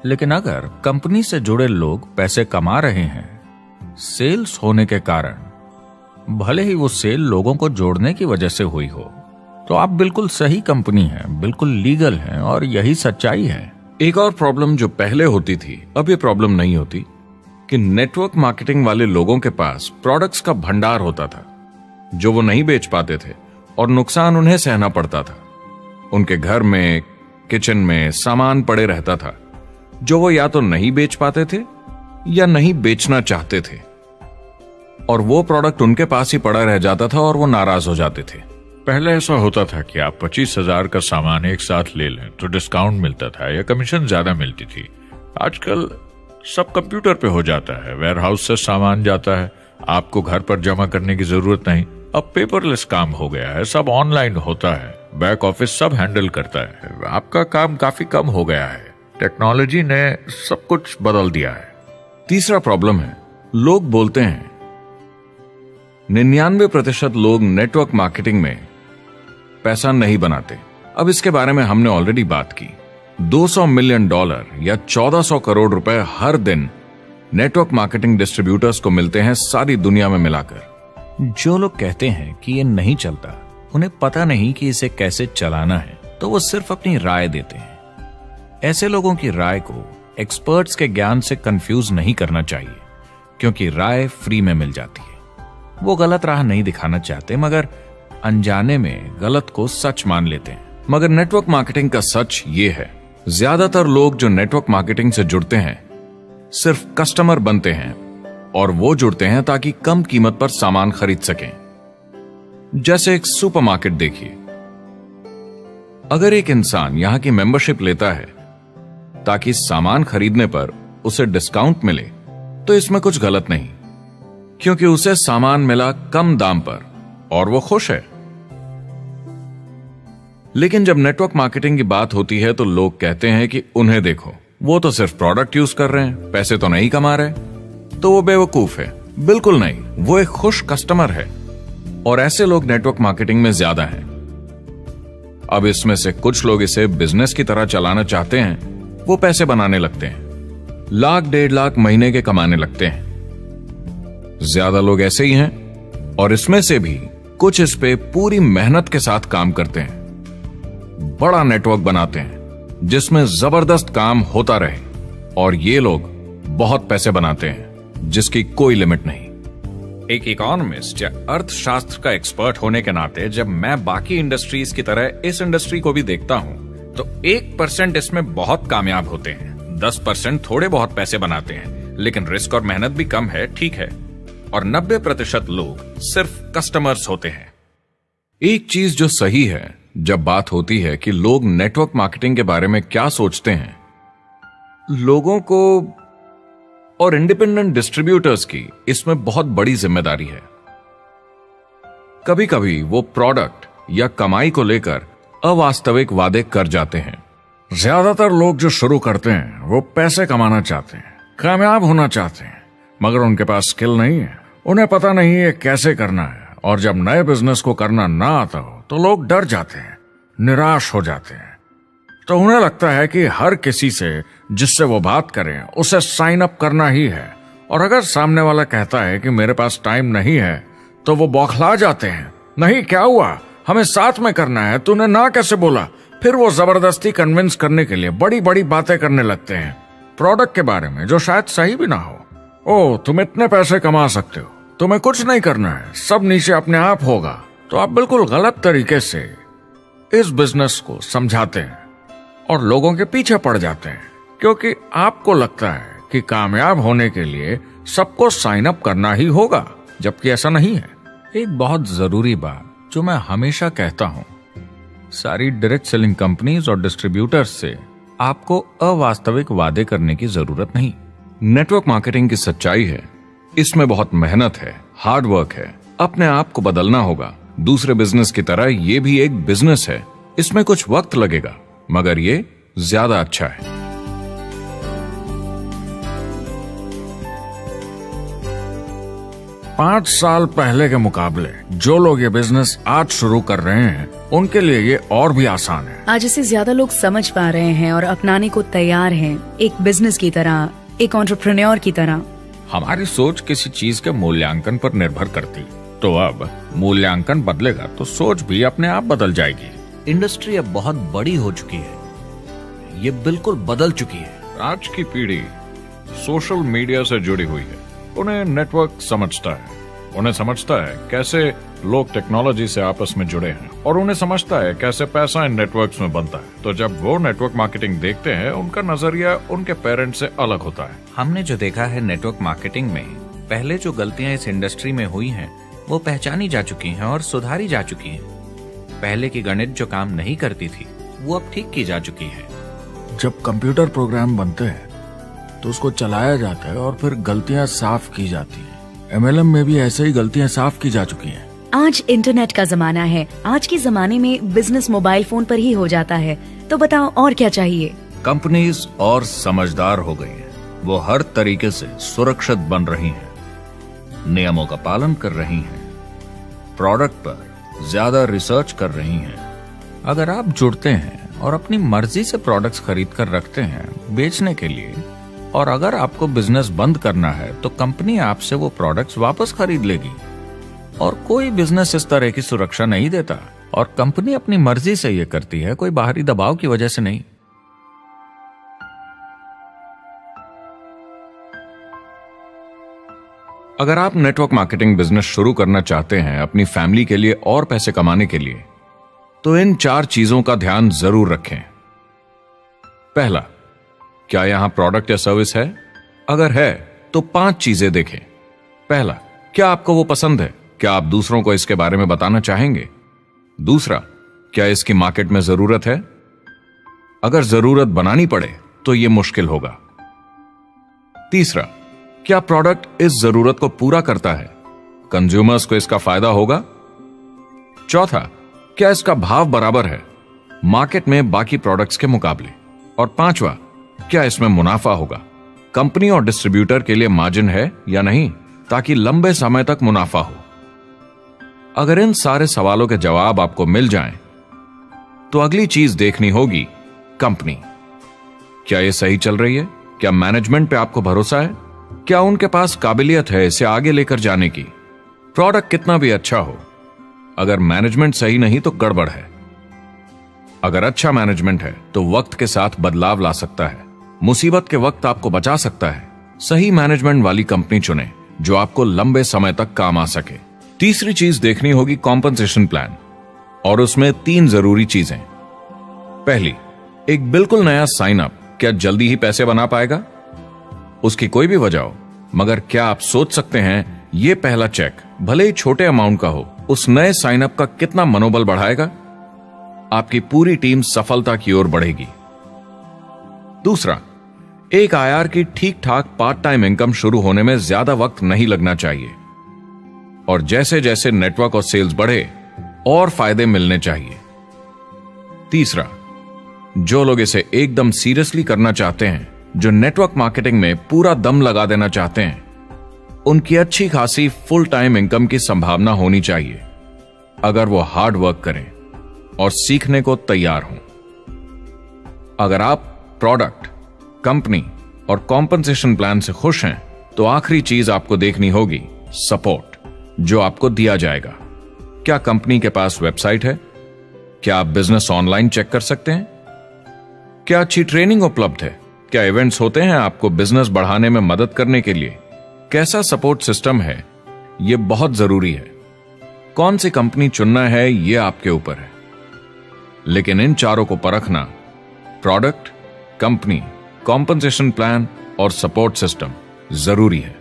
लेकिन अगर कंपनी से जुड़े लोग पैसे कमा रहे हैं सेल्स होने के कारण, भले ही वो सेल लोगों को जोड़ने की वजह से हुई हो, तो आप बिल्कुल सही कंपनी हैं, बिल्कुल लीगल हैं और यही सच्चाई है। एक और प्रॉब्लम जो पहले होती थी, अब ये प्रॉब्लम नहीं होती कि नेटवर्क मार्केटिंग वाले लोगों के पास प्रोडक्ट्स का भंडार होता था जो वो नहीं बेच पाते थे और नुकसान उन्हें सहना पड़ता था। उनके घर में, किचन में सामान पड़े रहता था जो वो या तो नहीं बेच पाते थे या नहीं बेचना चाहते थे, और वो प्रोडक्ट उनके पास ही पड़ा रह जाता था और वो नाराज हो जाते थे। पहले ऐसा होता था कि आप 25,000 का सामान एक साथ ले लें तो डिस्काउंट मिलता था या कमीशन ज्यादा मिलती थी। आजकल सब कंप्यूटर पे हो जाता है, वेयर हाउस से सामान जाता है, आपको घर पर जमा करने की जरूरत नहीं। अब पेपरलेस काम हो गया है, सब ऑनलाइन होता है, बैक ऑफिस सब हैंडल करता है, आपका काम काफी कम हो गया है। टेक्नोलॉजी ने सब कुछ बदल दिया है। तीसरा प्रॉब्लम है, लोग बोलते हैं 99% लोग नेटवर्क मार्केटिंग में पैसा नहीं बनाते। अब इसके बारे में हमने ऑलरेडी बात की। $200 मिलियन या 1400 करोड़ रुपए हर दिन नेटवर्क मार्केटिंग डिस्ट्रीब्यूटर्स को मिलते हैं सारी दुनिया में मिलाकर। जो लोग कहते हैं कि ये नहीं चलता, उन्हें पता नहीं कि इसे कैसे चलाना है, तो वो सिर्फ अपनी राय देते हैं। ऐसे लोगों की राय को एक्सपर्ट्स के ज्ञान से कंफ्यूज नहीं करना चाहिए, क्योंकि राय फ्री में मिल जाती है। वो गलत राह नहीं दिखाना चाहते, मगर अनजाने में गलत को सच मान लेते हैं। मगर नेटवर्क मार्केटिंग का सच ये है, ज्यादातर लोग जो नेटवर्क मार्केटिंग से जुड़ते हैं सिर्फ कस्टमर बनते हैं, और वो जुड़ते हैं ताकि कम कीमत पर सामान खरीद सकें। जैसे एक सुपरमार्केट देखिए, अगर एक इंसान यहां की मेंबरशिप लेता है ताकि सामान खरीदने पर उसे डिस्काउंट मिले, तो इसमें कुछ गलत नहीं, क्योंकि उसे सामान मिला कम दाम पर और वो खुश है। लेकिन जब नेटवर्क मार्केटिंग की बात होती है तो लोग कहते हैं कि उन्हें देखो, वो तो सिर्फ प्रोडक्ट यूज कर रहे हैं, पैसे तो नहीं कमा रहे, तो वो बेवकूफ है। बिल्कुल नहीं, वो एक खुश कस्टमर है, और ऐसे लोग नेटवर्क मार्केटिंग में ज्यादा हैं। अब इसमें से कुछ लोग इसे बिजनेस की तरह चलाना चाहते हैं, वो पैसे बनाने लगते हैं, लाख 1.5 लाख महीने के कमाने लगते हैं। ज्यादा लोग ऐसे ही हैं, और इसमें से भी कुछ इस पे पूरी मेहनत के साथ काम करते हैं, बड़ा नेटवर्क बनाते हैं जिसमें जबरदस्त काम होता रहे, और ये लोग बहुत पैसे बनाते हैं जिसकी कोई लिमिट नहीं। एक इकोनॉमिस्ट या अर्थशास्त्र का एक्सपर्ट होने के नाते जब मैं बाकी इंडस्ट्रीज की तरह इस इंडस्ट्री को भी देखता हूं, तो 1% इसमें बहुत कामयाब होते हैं, 10% थोड़े बहुत पैसे बनाते हैं, लेकिन रिस्क और मेहनत भी कम है, ठीक है, और 90% लोग सिर्फ कस्टमर्स होते हैं। एक चीज जो सही है जब बात होती है कि लोग नेटवर्क मार्केटिंग के बारे में क्या सोचते हैं, लोगों को और इंडिपेंडेंट डिस्ट्रीब्यूटर्स की इसमें बहुत बड़ी जिम्मेदारी है। कभी कभी वो प्रोडक्ट या कमाई को लेकर अवास्तविक वादे कर जाते हैं। ज्यादातर लोग जो शुरू करते हैं वो पैसे कमाना चाहते हैं, कामयाब होना चाहते हैं, मगर उनके पास स्किल नहीं है, उन्हें पता नहीं है कैसे करना है। और जब नए बिजनेस को करना ना आता हो तो लोग डर जाते हैं, निराश हो जाते हैं। तो उन्हें लगता है कि हर किसी से जिससे वो बात करें उसे साइन अप करना ही है। और अगर सामने वाला कहता है कि मेरे पास टाइम नहीं है तो वो बौखला जाते हैं। नहीं, क्या हुआ, हमें साथ में करना है, तूने ना कैसे बोला। फिर वो जबरदस्ती कन्विंस करने के लिए बड़ी बड़ी बातें करने लगते हैं प्रोडक्ट के बारे में, जो शायद सही भी ना हो। ओ, तुम इतने पैसे कमा सकते हो, तुम्हें कुछ नहीं करना है, सब नीचे अपने आप होगा। तो आप बिल्कुल गलत तरीके से इस बिजनेस को समझाते हैं और लोगों के पीछे पड़ जाते हैं, क्योंकि आपको लगता है कि कामयाब होने के लिए सबको साइन अप करना ही होगा, जबकि ऐसा नहीं है। एक बहुत जरूरी बात जो मैं हमेशा कहता हूं, सारी डायरेक्ट सेलिंग कंपनीज और डिस्ट्रीब्यूटर्स से आपको अवास्तविक वादे करने की जरूरत नहीं। नेटवर्क मार्केटिंग की सच्चाई है, इसमें बहुत मेहनत है, हार्ड वर्क है, अपने आप को बदलना होगा। दूसरे बिजनेस की तरह ये भी एक बिजनेस है, इसमें कुछ वक्त लगेगा, मगर ये ज्यादा अच्छा है। 5 साल पहले के मुकाबले जो लोग ये बिजनेस आज शुरू कर रहे हैं उनके लिए ये और भी आसान है। आज इसे ज्यादा लोग समझ पा रहे हैं और अपनाने को तैयार हैं, एक बिजनेस की तरह, एक एंटरप्रेन्योर की तरह। हमारी सोच किसी चीज के मूल्यांकन पर निर्भर करती, तो अब मूल्यांकन बदलेगा तो सोच भी अपने आप बदल जाएगी। इंडस्ट्री अब बहुत बड़ी हो चुकी है, ये बिल्कुल बदल चुकी है। आज की पीढ़ी सोशल मीडिया से जुड़ी हुई है, उन्हें नेटवर्क समझता है, उन्हें समझता है कैसे लोग टेक्नोलॉजी से आपस में जुड़े हैं, और उन्हें समझता है कैसे पैसा इन नेटवर्क्स में बनता है। तो जब वो नेटवर्क मार्केटिंग देखते हैं, उनका नजरिया उनके पेरेंट्स से अलग होता है। हमने जो देखा है नेटवर्क मार्केटिंग में, पहले जो गलतियां इस इंडस्ट्री में हुई हैं वो पहचानी जा चुकी हैं और सुधारी जा चुकी हैं। पहले की गणित जो काम नहीं करती थी वो अब ठीक की जा चुकी है। जब कंप्यूटर प्रोग्राम बनते हैं तो उसको चलाया जाता है और फिर गलतियां साफ की जाती हैं। MLM में भी ऐसे ही गलतियां साफ की जा चुकी हैं। आज इंटरनेट का जमाना है, आज के जमाने में बिजनेस मोबाइल फोन पर ही हो जाता है। तो बताओ और क्या चाहिए। कंपनीज और समझदार हो गई हैं, वो हर तरीके से सुरक्षित बन रही हैं, नियमों का पालन कर रही हैं, प्रोडक्ट पर ज्यादा रिसर्च कर रही हैं। अगर आप जुड़ते हैं और अपनी मर्जी से प्रोडक्ट्स खरीद कर रखते हैं बेचने के लिए, और अगर आपको बिजनेस बंद करना है तो कंपनी आपसे वो प्रोडक्ट्स वापस खरीद लेगी। और कोई बिजनेस इस तरह की सुरक्षा नहीं देता, और कंपनी अपनी मर्जी से ये करती है, कोई बाहरी दबाव की वजह से नहीं। अगर आप नेटवर्क मार्केटिंग बिजनेस शुरू करना चाहते हैं अपनी फैमिली के लिए और पैसे कमाने के लिए, तो इन 4 चीजों का ध्यान जरूर रखें। पहला, क्या यहां प्रोडक्ट या सर्विस है? अगर है तो 5 चीजें देखें। पहला, क्या आपको वो पसंद है? क्या आप दूसरों को इसके बारे में बताना चाहेंगे? दूसरा, क्या इसकी मार्केट में जरूरत है? अगर जरूरत बनानी पड़े तो यह मुश्किल होगा। तीसरा, क्या प्रोडक्ट इस जरूरत को पूरा करता है? कंज्यूमर्स को इसका फायदा होगा? चौथा, क्या इसका भाव बराबर है मार्केट में बाकी प्रोडक्ट्स के मुकाबले? और पांचवा, क्या इसमें मुनाफा होगा? कंपनी और डिस्ट्रीब्यूटर के लिए मार्जिन है या नहीं, ताकि लंबे समय तक मुनाफा हो। अगर इन सारे सवालों के जवाब आपको मिल जाएं, तो अगली चीज देखनी होगी कंपनी। क्या यह सही चल रही है? क्या मैनेजमेंट पे आपको भरोसा है? क्या उनके पास काबिलियत है इसे आगे लेकर जाने की? प्रोडक्ट कितना भी अच्छा हो, अगर मैनेजमेंट सही नहीं तो गड़बड़ है। अगर अच्छा मैनेजमेंट है तो वक्त के साथ बदलाव ला सकता है, मुसीबत के वक्त आपको बचा सकता है। सही मैनेजमेंट वाली कंपनी चुनें जो आपको लंबे समय तक काम आ सके। तीसरी चीज देखनी होगी कॉम्पनसेशन प्लान, और उसमें 3 जरूरी चीजें। पहली, एक बिल्कुल नया साइन अप क्या जल्दी ही पैसे बना पाएगा? उसकी कोई भी वजह हो, मगर क्या आप सोच सकते हैं यह पहला चेक, भले ही छोटे अमाउंट का हो, उस नए साइन अप का कितना मनोबल बढ़ाएगा? आपकी पूरी टीम सफलता की ओर बढ़ेगी। दूसरा, एक IR की ठीक ठाक पार्ट टाइम इनकम शुरू होने में ज्यादा वक्त नहीं लगना चाहिए, और जैसे जैसे नेटवर्क और सेल्स बढ़े और फायदे मिलने चाहिए। तीसरा, जो लोग इसे एकदम सीरियसली करना चाहते हैं, जो नेटवर्क मार्केटिंग में पूरा दम लगा देना चाहते हैं, उनकी अच्छी खासी फुल टाइम इनकम की संभावना होनी चाहिए अगर वो हार्ड वर्क करें और सीखने को तैयार हों। अगर आप प्रोडक्ट, कंपनी और कॉम्पनसेशन प्लान से खुश हैं तो आखिरी चीज आपको देखनी होगी सपोर्ट जो आपको दिया जाएगा। क्या कंपनी के पास वेबसाइट है? क्या आप बिजनेस ऑनलाइन चेक कर सकते हैं? क्या अच्छी ट्रेनिंग उपलब्ध है? क्या इवेंट्स होते हैं आपको बिजनेस बढ़ाने में मदद करने के लिए? कैसा सपोर्ट सिस्टम है? यह बहुत जरूरी है। कौन सी कंपनी चुनना है यह आपके ऊपर है, लेकिन इन चारों को परखना, प्रोडक्ट, कंपनी, कॉम्पनसेशन प्लान और सपोर्ट सिस्टम, जरूरी है।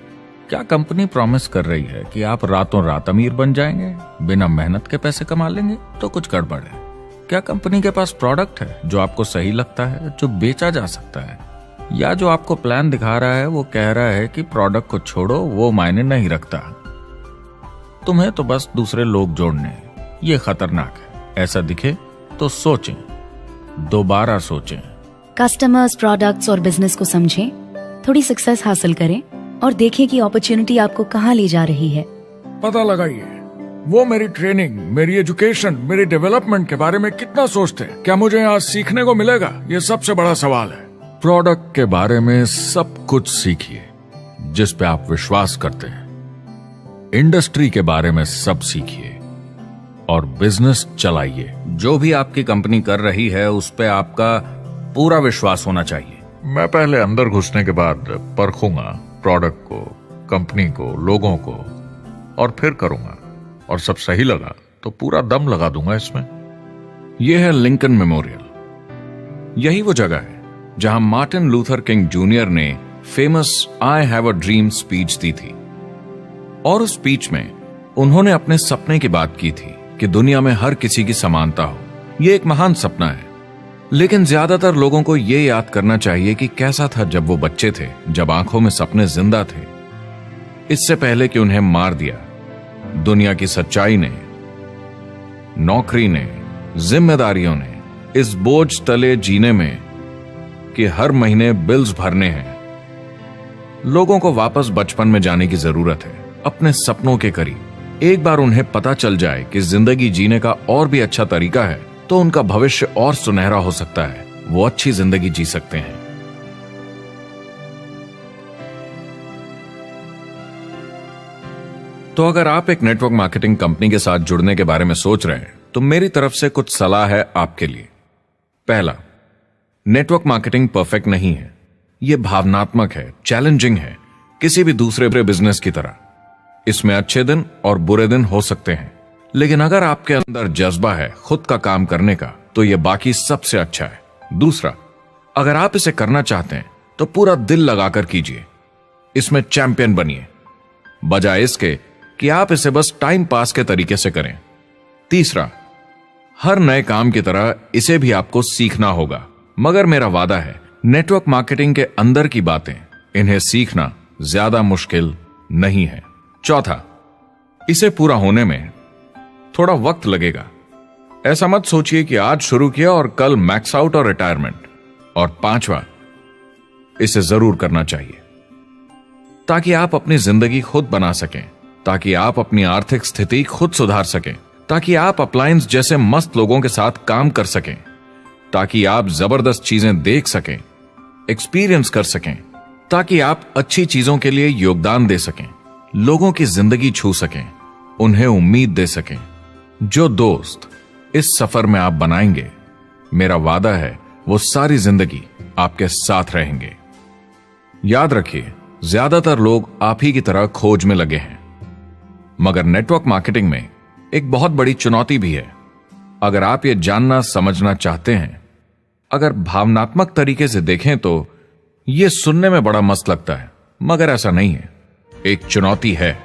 क्या कंपनी प्रॉमिस कर रही है कि आप रातों रात अमीर बन जाएंगे, बिना मेहनत के पैसे कमा लेंगे? तो कुछ गड़बड़ है। क्या कंपनी के पास प्रोडक्ट है जो आपको सही लगता है, जो बेचा जा सकता है? या जो आपको प्लान दिखा रहा है वो कह रहा है कि प्रोडक्ट को छोड़ो, वो मायने नहीं रखता, तुम्हें तो बस दूसरे लोग जोड़ने हैं। ये खतरनाक है। ऐसा दिखे तो सोचें, दोबारा सोचें। कस्टमर्स, प्रोडक्ट्स और बिजनेस को समझें, थोड़ी सक्सेस हासिल करें और देखें कि अपॉर्चुनिटी आपको कहां ले जा रही है। पता लगाइए वो मेरी ट्रेनिंग, मेरी एजुकेशन, मेरी डेवलपमेंट के बारे में कितना सोचते हैं। क्या मुझे यहाँ सीखने को मिलेगा? ये सबसे बड़ा सवाल है। प्रोडक्ट के बारे में सब कुछ सीखिए जिस पे आप विश्वास करते हैं। इंडस्ट्री के बारे में सब सीखिए और बिजनेस चलाइए। जो भी आपकी कंपनी कर रही है उस पे आपका पूरा विश्वास होना चाहिए। मैं पहले अंदर घुसने के बाद परखूंगा प्रोडक्ट को, कंपनी को, लोगों को, और फिर करूंगा। और सब सही लगा तो पूरा दम लगा दूंगा इसमें। यह है लिंकन मेमोरियल। यही वो जगह है जहां मार्टिन लूथर किंग जूनियर ने famous I have a dream speech दी थी। और उस स्पीच में उन्होंने अपने सपने की बात की थी कि दुनिया में हर किसी की समानता हो। यह एक महान सपना है, लेकिन ज्यादातर लोगों को यह याद करना चाहिए कि कैसा था जब वो बच्चे थे, जब आंखों में सपने जिंदा थे। इससे पहले कि उन्हें मार दिया दुनिया की सच्चाई ने, नौकरी ने, जिम्मेदारियों ने, इस बोझ तले जीने में कि हर महीने बिल्स भरने हैं। लोगों को वापस बचपन में जाने की जरूरत है, अपने सपनों के करीब। एक बार उन्हें पता चल जाए कि जिंदगी जीने का और भी अच्छा तरीका है तो उनका भविष्य और सुनहरा हो सकता है। वो अच्छी जिंदगी जी सकते हैं। तो अगर आप एक नेटवर्क मार्केटिंग कंपनी के साथ जुड़ने के बारे में सोच रहे हैं तो मेरी तरफ से कुछ सलाह है आपके लिए। पहला, नेटवर्क मार्केटिंग परफेक्ट नहीं है। यह भावनात्मक है, चैलेंजिंग है, किसी भी दूसरे बिजनेस की तरह। इसमें अच्छे दिन और बुरे दिन हो सकते हैं, लेकिन अगर आपके अंदर जज्बा है खुद का काम करने का तो यह बाकी सबसे अच्छा है। दूसरा, अगर आप इसे करना चाहते हैं तो पूरा दिल लगाकर कीजिए, इसमें चैंपियन बनिए, बजाय इसके कि आप इसे बस टाइम पास के तरीके से करें। तीसरा, हर नए काम की तरह इसे भी आपको सीखना होगा, मगर मेरा वादा है नेटवर्क मार्केटिंग के अंदर की बातें, इन्हें सीखना ज्यादा मुश्किल नहीं है। चौथा, इसे पूरा होने में थोड़ा वक्त लगेगा। ऐसा मत सोचिए कि आज शुरू किया और कल मैक्स आउट और रिटायरमेंट। और पांचवा, इसे जरूर करना चाहिए ताकि आप अपनी जिंदगी खुद बना सकें, ताकि आप अपनी आर्थिक स्थिति खुद सुधार सकें, ताकि आप अप्लायंस जैसे मस्त लोगों के साथ काम कर सकें, ताकि आप जबरदस्त चीजें देख सकें, एक्सपीरियंस कर सकें, ताकि आप अच्छी चीजों के लिए योगदान दे सकें, लोगों की जिंदगी छू सकें, उन्हें उम्मीद दे सकें। जो दोस्त इस सफर में आप बनाएंगे, मेरा वादा है वो सारी जिंदगी आपके साथ रहेंगे। याद रखिए, ज्यादातर लोग आप ही की तरह खोज में लगे हैं, मगर नेटवर्क मार्केटिंग में एक बहुत बड़ी चुनौती भी है। अगर आप ये जानना समझना चाहते हैं, अगर भावनात्मक तरीके से देखें तो यह सुनने में बड़ा मस्त लगता है, मगर ऐसा नहीं है। एक चुनौती है।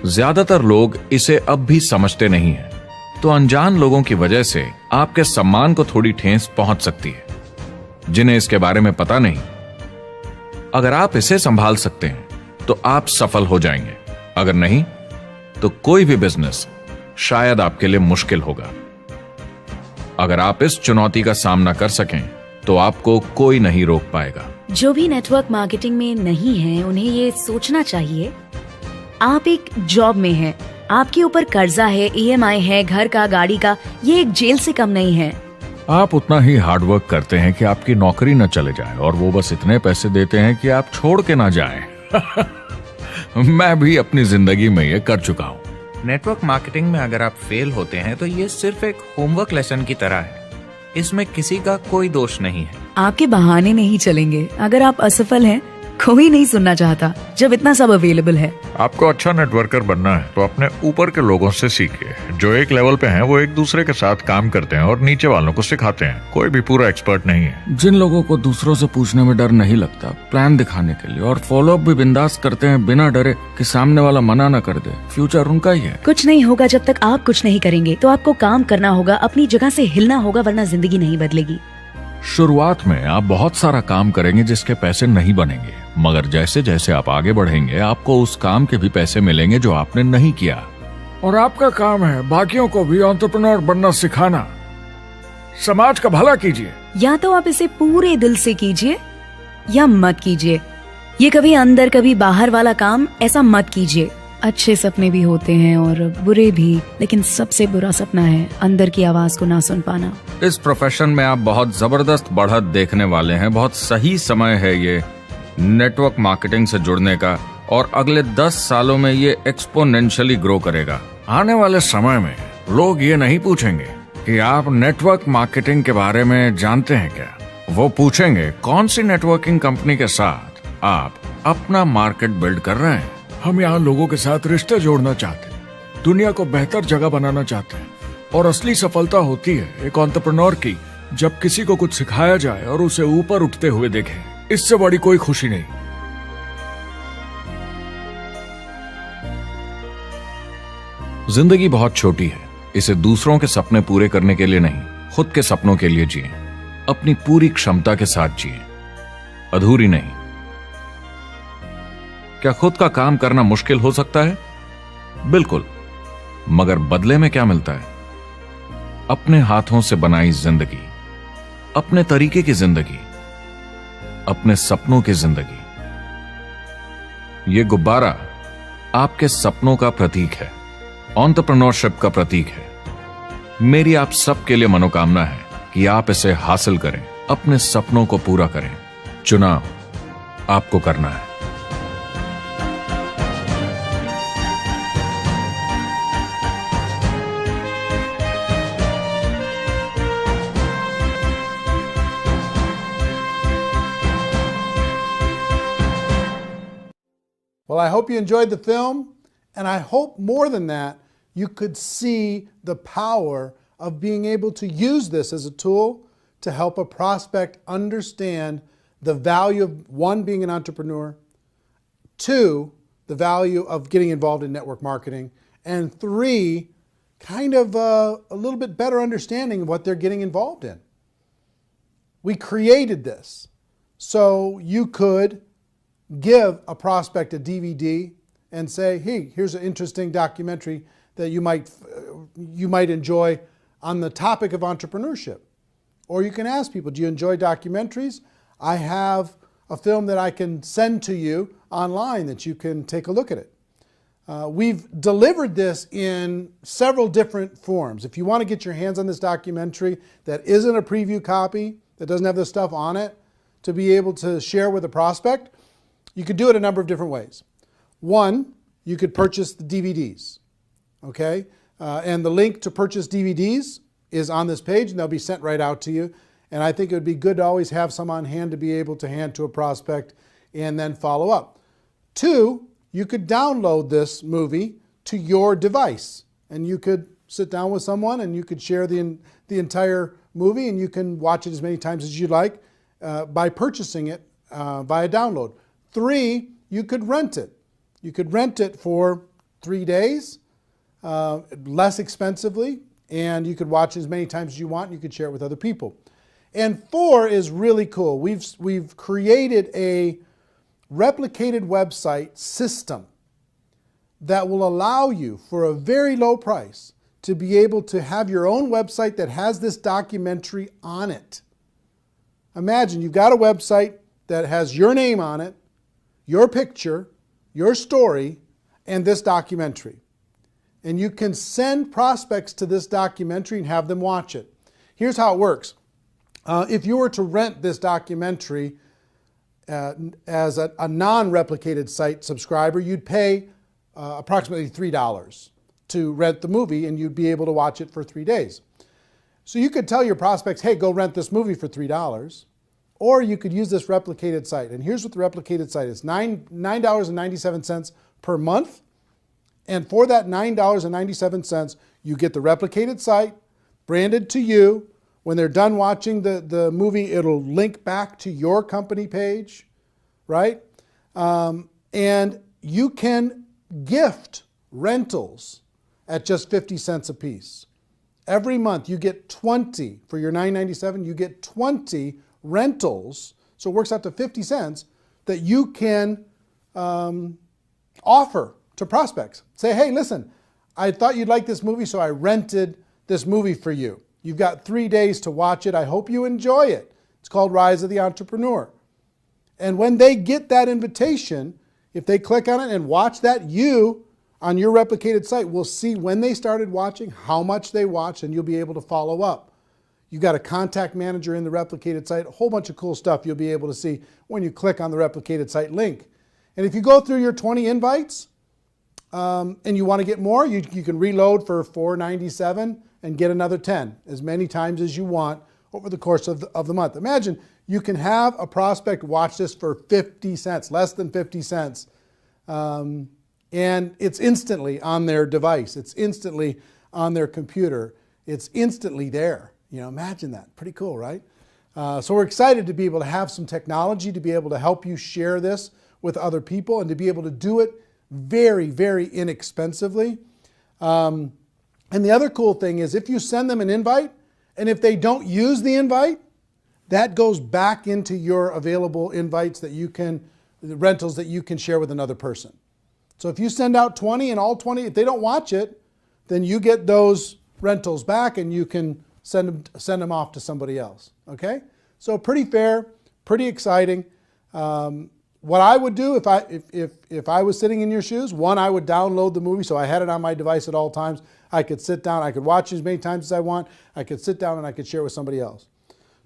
ज्यादातर लोग इसे अब भी समझते नहीं हैं, तो अनजान लोगों की वजह से आपके सम्मान को थोड़ी ठेस पहुंच सकती है, जिन्हें इसके बारे में पता नहीं। अगर आप इसे संभाल सकते हैं तो आप सफल हो जाएंगे, अगर नहीं तो कोई भी बिजनेस शायद आपके लिए मुश्किल होगा। अगर आप इस चुनौती का सामना कर सकें तो आपको कोई नहीं रोक पाएगा। जो भी नेटवर्क मार्केटिंग में नहीं है उन्हें ये सोचना चाहिए आप एक जॉब में हैं, आपके ऊपर कर्जा है, ईएमआई है, घर का, गाड़ी का, ये एक जेल से कम नहीं है। आप उतना ही हार्डवर्क करते हैं कि आपकी नौकरी न चले जाए और वो बस इतने पैसे देते हैं कि आप छोड़ के ना जाएं। मैं भी अपनी जिंदगी में ये कर चुका हूँ। नेटवर्क मार्केटिंग में अगर आप फेल होते हैं तो ये सिर्फ एक होमवर्क लेसन की तरह है। इसमें किसी का कोई दोष नहीं है। आपके बहाने नहीं चलेंगे। अगर आप असफल हैं, कोई नहीं सुनना चाहता जब इतना सब अवेलेबल है। आपको अच्छा नेटवर्कर बनना है तो अपने ऊपर के लोगों से सीखिए। जो एक लेवल पे हैं वो एक दूसरे के साथ काम करते हैं और नीचे वालों को सिखाते हैं। कोई भी पूरा एक्सपर्ट नहीं है। जिन लोगों को दूसरों से पूछने में डर नहीं लगता, प्लान दिखाने के लिए और फॉलोअप भी बिंदास करते हैं बिना डरे कि सामने वाला मना न कर दे, फ्यूचर उनका ही है। कुछ नहीं होगा जब तक आप कुछ नहीं करेंगे। तो आपको काम करना होगा, अपनी जगह से हिलना होगा, वरना जिंदगी नहीं बदलेगी। शुरुआत में आप बहुत सारा काम करेंगे जिसके पैसे नहीं बनेंगे, मगर जैसे जैसे आप आगे बढ़ेंगे आपको उस काम के भी पैसे मिलेंगे जो आपने नहीं किया। और आपका काम है बाकियों को भी एंटरप्रेन्योर बनना सिखाना। समाज का भला कीजिए। या तो आप इसे पूरे दिल से कीजिए या मत कीजिए। ये कभी अंदर कभी बाहर वाला काम ऐसा मत कीजिए। अच्छे सपने भी होते हैं और बुरे भी, लेकिन सबसे बुरा सपना है अंदर की आवाज को ना सुन पाना। इस प्रोफेशन में आप बहुत जबरदस्त बढ़त देखने वाले हैं। बहुत सही समय है ये नेटवर्क मार्केटिंग से जुड़ने का और अगले 10 सालों में ये एक्सपोनेंशियली ग्रो करेगा। आने वाले समय में लोग ये नहीं पूछेंगे कि आप नेटवर्क मार्केटिंग के बारे में जानते हैं क्या। वो पूछेंगे कौन सी नेटवर्किंग कंपनी के साथ आप अपना मार्केट बिल्ड कर रहे हैं। हम यहाँ लोगों के साथ रिश्ते जोड़ना चाहते हैं, दुनिया को बेहतर जगह बनाना चाहते हैं। और असली सफलता होती है एक एंटरप्रेन्योर की जब किसी को कुछ सिखाया जाए और उसे ऊपर उठते हुए देखें। इससे बड़ी कोई खुशी नहीं। जिंदगी बहुत छोटी है, इसे दूसरों के सपने पूरे करने के लिए नहीं, खुद के सपनों के लिए जिए। अपनी पूरी क्षमता के साथ जिए, अधूरी नहीं। क्या खुद का काम करना मुश्किल हो सकता है? बिल्कुल, मगर बदले में क्या मिलता है? अपने हाथों से बनाई जिंदगी, अपने तरीके की जिंदगी, अपने सपनों की जिंदगी। ये गुब्बारा आपके सपनों का प्रतीक है, एंटरप्रेन्योरशिप का प्रतीक है। मेरी आप सबके लिए मनोकामना है कि आप इसे हासिल करें, अपने सपनों को पूरा करें। चुनाव आपको करना है। Well, I hope you enjoyed the film, and I hope more than that, you could see the power of being able to use this as a tool to help a prospect understand the value of, one, being an entrepreneur, two, the value of getting involved in network marketing, and three, kind of a little bit better understanding of what they're getting involved in. We created this so you could give a prospect a DVD and say, hey, here's an interesting documentary that you might enjoy on the topic of entrepreneurship. Or you can ask people, do you enjoy documentaries? I have a film that I can send to you online that you can take a look at it. We've delivered this in several different forms. If you want to get your hands on this documentary that isn't a preview copy, that doesn't have this stuff on it, to be able to share with a prospect, you could do it a number of different ways. One, you could purchase the DVDs, okay? And the link to purchase DVDs is on this page, and they'll be sent right out to you. And I think it would be good to always have some on hand to be able to hand to a prospect and then follow up. Two, you could download this movie to your device, and you could sit down with someone and you could share the entire movie, and you can watch it as many times as you like by purchasing it via download. Three, you could rent it. You could rent it for 3 days, less expensively, and you could watch as many times as you want, and you could share it with other people. And four is really cool. We've created a replicated website system that will allow you, for a very low price, to be able to have your own website that has this documentary on it. Imagine you've got a website that has your name on it, your picture, your story, and this documentary. And you can send prospects to this documentary and have them watch it. Here's how it works. If you were to rent this documentary as a non-replicated site subscriber, you'd pay approximately $3 to rent the movie, and you'd be able to watch it for 3 days. So you could tell your prospects, hey, go rent this movie for $3, or you could use this replicated site. And here's what the replicated site is: $9.97 per month. And for that $9.97, you get the replicated site branded to you. When they're done watching the movie, it'll link back to your company page, right? And you can gift rentals at just 50 cents a piece. Every month you get 20, for your $9.97, you get 20 rentals, so it works out to 50 cents, that you can offer to prospects. Say, hey, listen, I thought you'd like this movie, so I rented this movie for you. You've got 3 days to watch it. I hope you enjoy it. It's called Rise of the Entrepreneur. And when they get that invitation, if they click on it and watch that, you, on your replicated site, will see when they started watching, how much they watched, and you'll be able to follow up. You've got a contact manager in the replicated site, a whole bunch of cool stuff you'll be able to see when you click on the replicated site link. And if you go through your 20 invites and you want to get more, you can reload for $4.97 and get another 10, as many times as you want over the course of the month. Imagine you can have a prospect watch this for 50 cents, less than 50 cents. And it's instantly on their device. It's instantly on their computer. It's instantly there. You know, imagine that. Pretty cool, right? So we're excited to be able to have some technology to be able to help you share this with other people and to be able to do it very, very inexpensively. And the other cool thing is if you send them an invite, and if they don't use the invite, that goes back into your available invites that you can, the rentals that you can share with another person. So if you send out 20 and all 20, if they don't watch it, then you get those rentals back and you can send them off to somebody else. Okay? So pretty fair, pretty exciting. What I would do if I was sitting in your shoes, one, I would download the movie so I had it on my device at all times. I could sit down, I could watch as many times as I want. I could sit down and I could share with somebody else.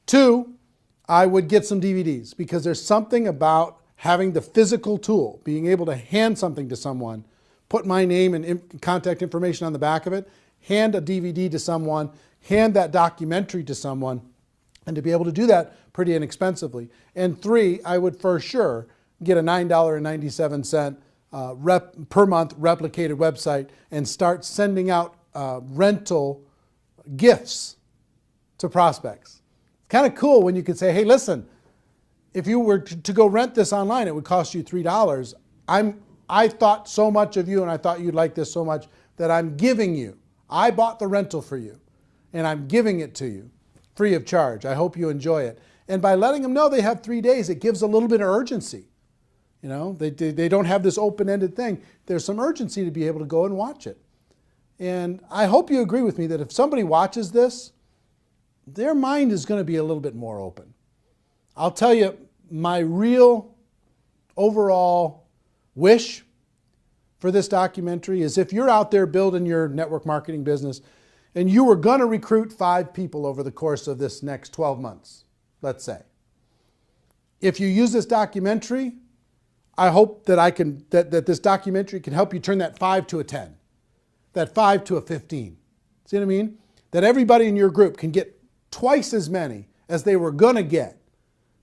Two, I would get some DVDs, because there's something about having the physical tool, being able to hand something to someone, put my name and contact information on the back of it, hand a DVD to someone, hand that documentary to someone, and to be able to do that pretty inexpensively. And three, I would for sure get a $9.97 per month replicated website and start sending out rental gifts to prospects. Kind of cool when you could say, hey, listen, if you were to go rent this online, it would cost you $3. I thought so much of you and I thought you'd like this so much that I'm giving you. I bought the rental for you and I'm giving it to you free of charge. I hope you enjoy it. And by letting them know they have 3 days, it gives a little bit of urgency. You know, they don't have this open-ended thing. There's some urgency to be able to go and watch it. And I hope you agree with me that if somebody watches this, their mind is going to be a little bit more open. I'll tell you, my real overall wish for this documentary is if you're out there building your network marketing business and you were going to recruit 5 people over the course of this next 12 months, let's say. If you use this documentary, I hope that that this documentary can help you turn that 5 to a 10, that 5 to a 15. See what I mean? That everybody in your group can get twice as many as they were going to get,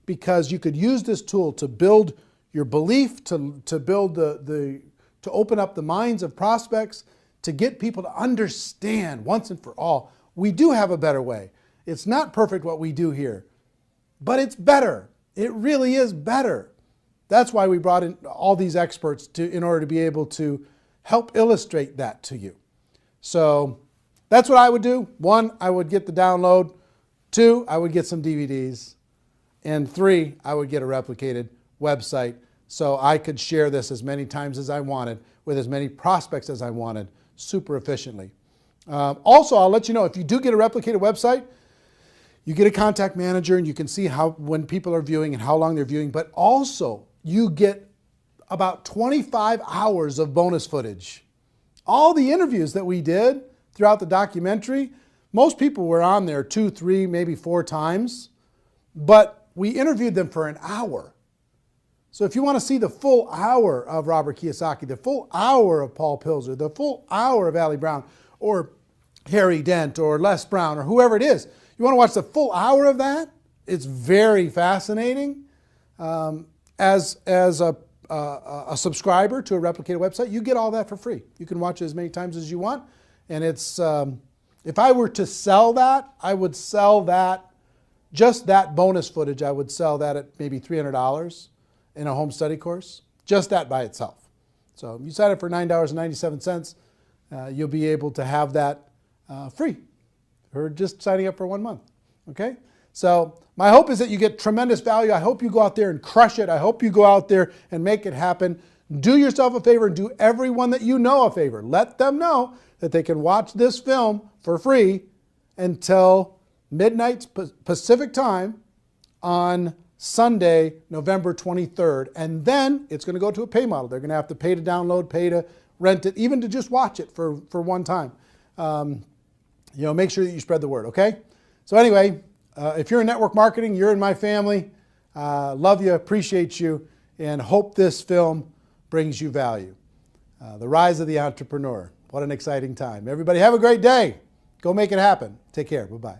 because you could use this tool to build your belief, to build to open up the minds of prospects, to get people to understand once and for all, we do have a better way. It's not perfect what we do here, but it's better. It really is better. That's why we brought in all these experts in order to be able to help illustrate that to you. So that's what I would do. 1, I would get the download. 2, I would get some DVDs. And 3, I would get a replicated website so I could share this as many times as I wanted with as many prospects as I wanted, super efficiently. Also, I'll let you know, if you do get a replicated website, you get a contact manager and you can see when people are viewing and how long they're viewing, but also you get about 25 hours of bonus footage. All the interviews that we did throughout the documentary, most people were on there 2, 3, maybe 4 times, but we interviewed them for an hour. So if you want to see the full hour of Robert Kiyosaki, the full hour of Paul Pilzer, the full hour of Ali Brown, or Harry Dent, or Les Brown, or whoever it is, you want to watch the full hour of that? It's very fascinating. As a subscriber to a Replicated website, you get all that for free. You can watch it as many times as you want. And it's, if I were to sell that, I would sell that, just that bonus footage, I would sell that at maybe $300 in a home study course, just that by itself. So if you sign up for $9.97, you'll be able to have that free for just signing up for 1 month, okay? So my hope is that you get tremendous value. I hope you go out there and crush it. I hope you go out there and make it happen. Do yourself a favor and do everyone that you know a favor. Let them know that they can watch this film for free until midnight Pacific time on Sunday, November 23rd. And then it's going to go to a pay model. They're going to have to pay to download, pay to rent it, even to just watch it for one time. Make sure that you spread the word, okay? So anyway, if you're in network marketing, you're in my family. Love you, appreciate you, and hope this film brings you value. The Rise of the Entrepreneur. What an exciting time. Everybody have a great day. Go make it happen. Take care. Bye-bye.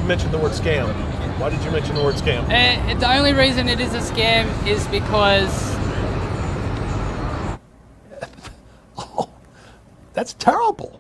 Mentioned the word scam. Why did you mention the word scam? The only reason it is a scam is because... Oh, that's terrible.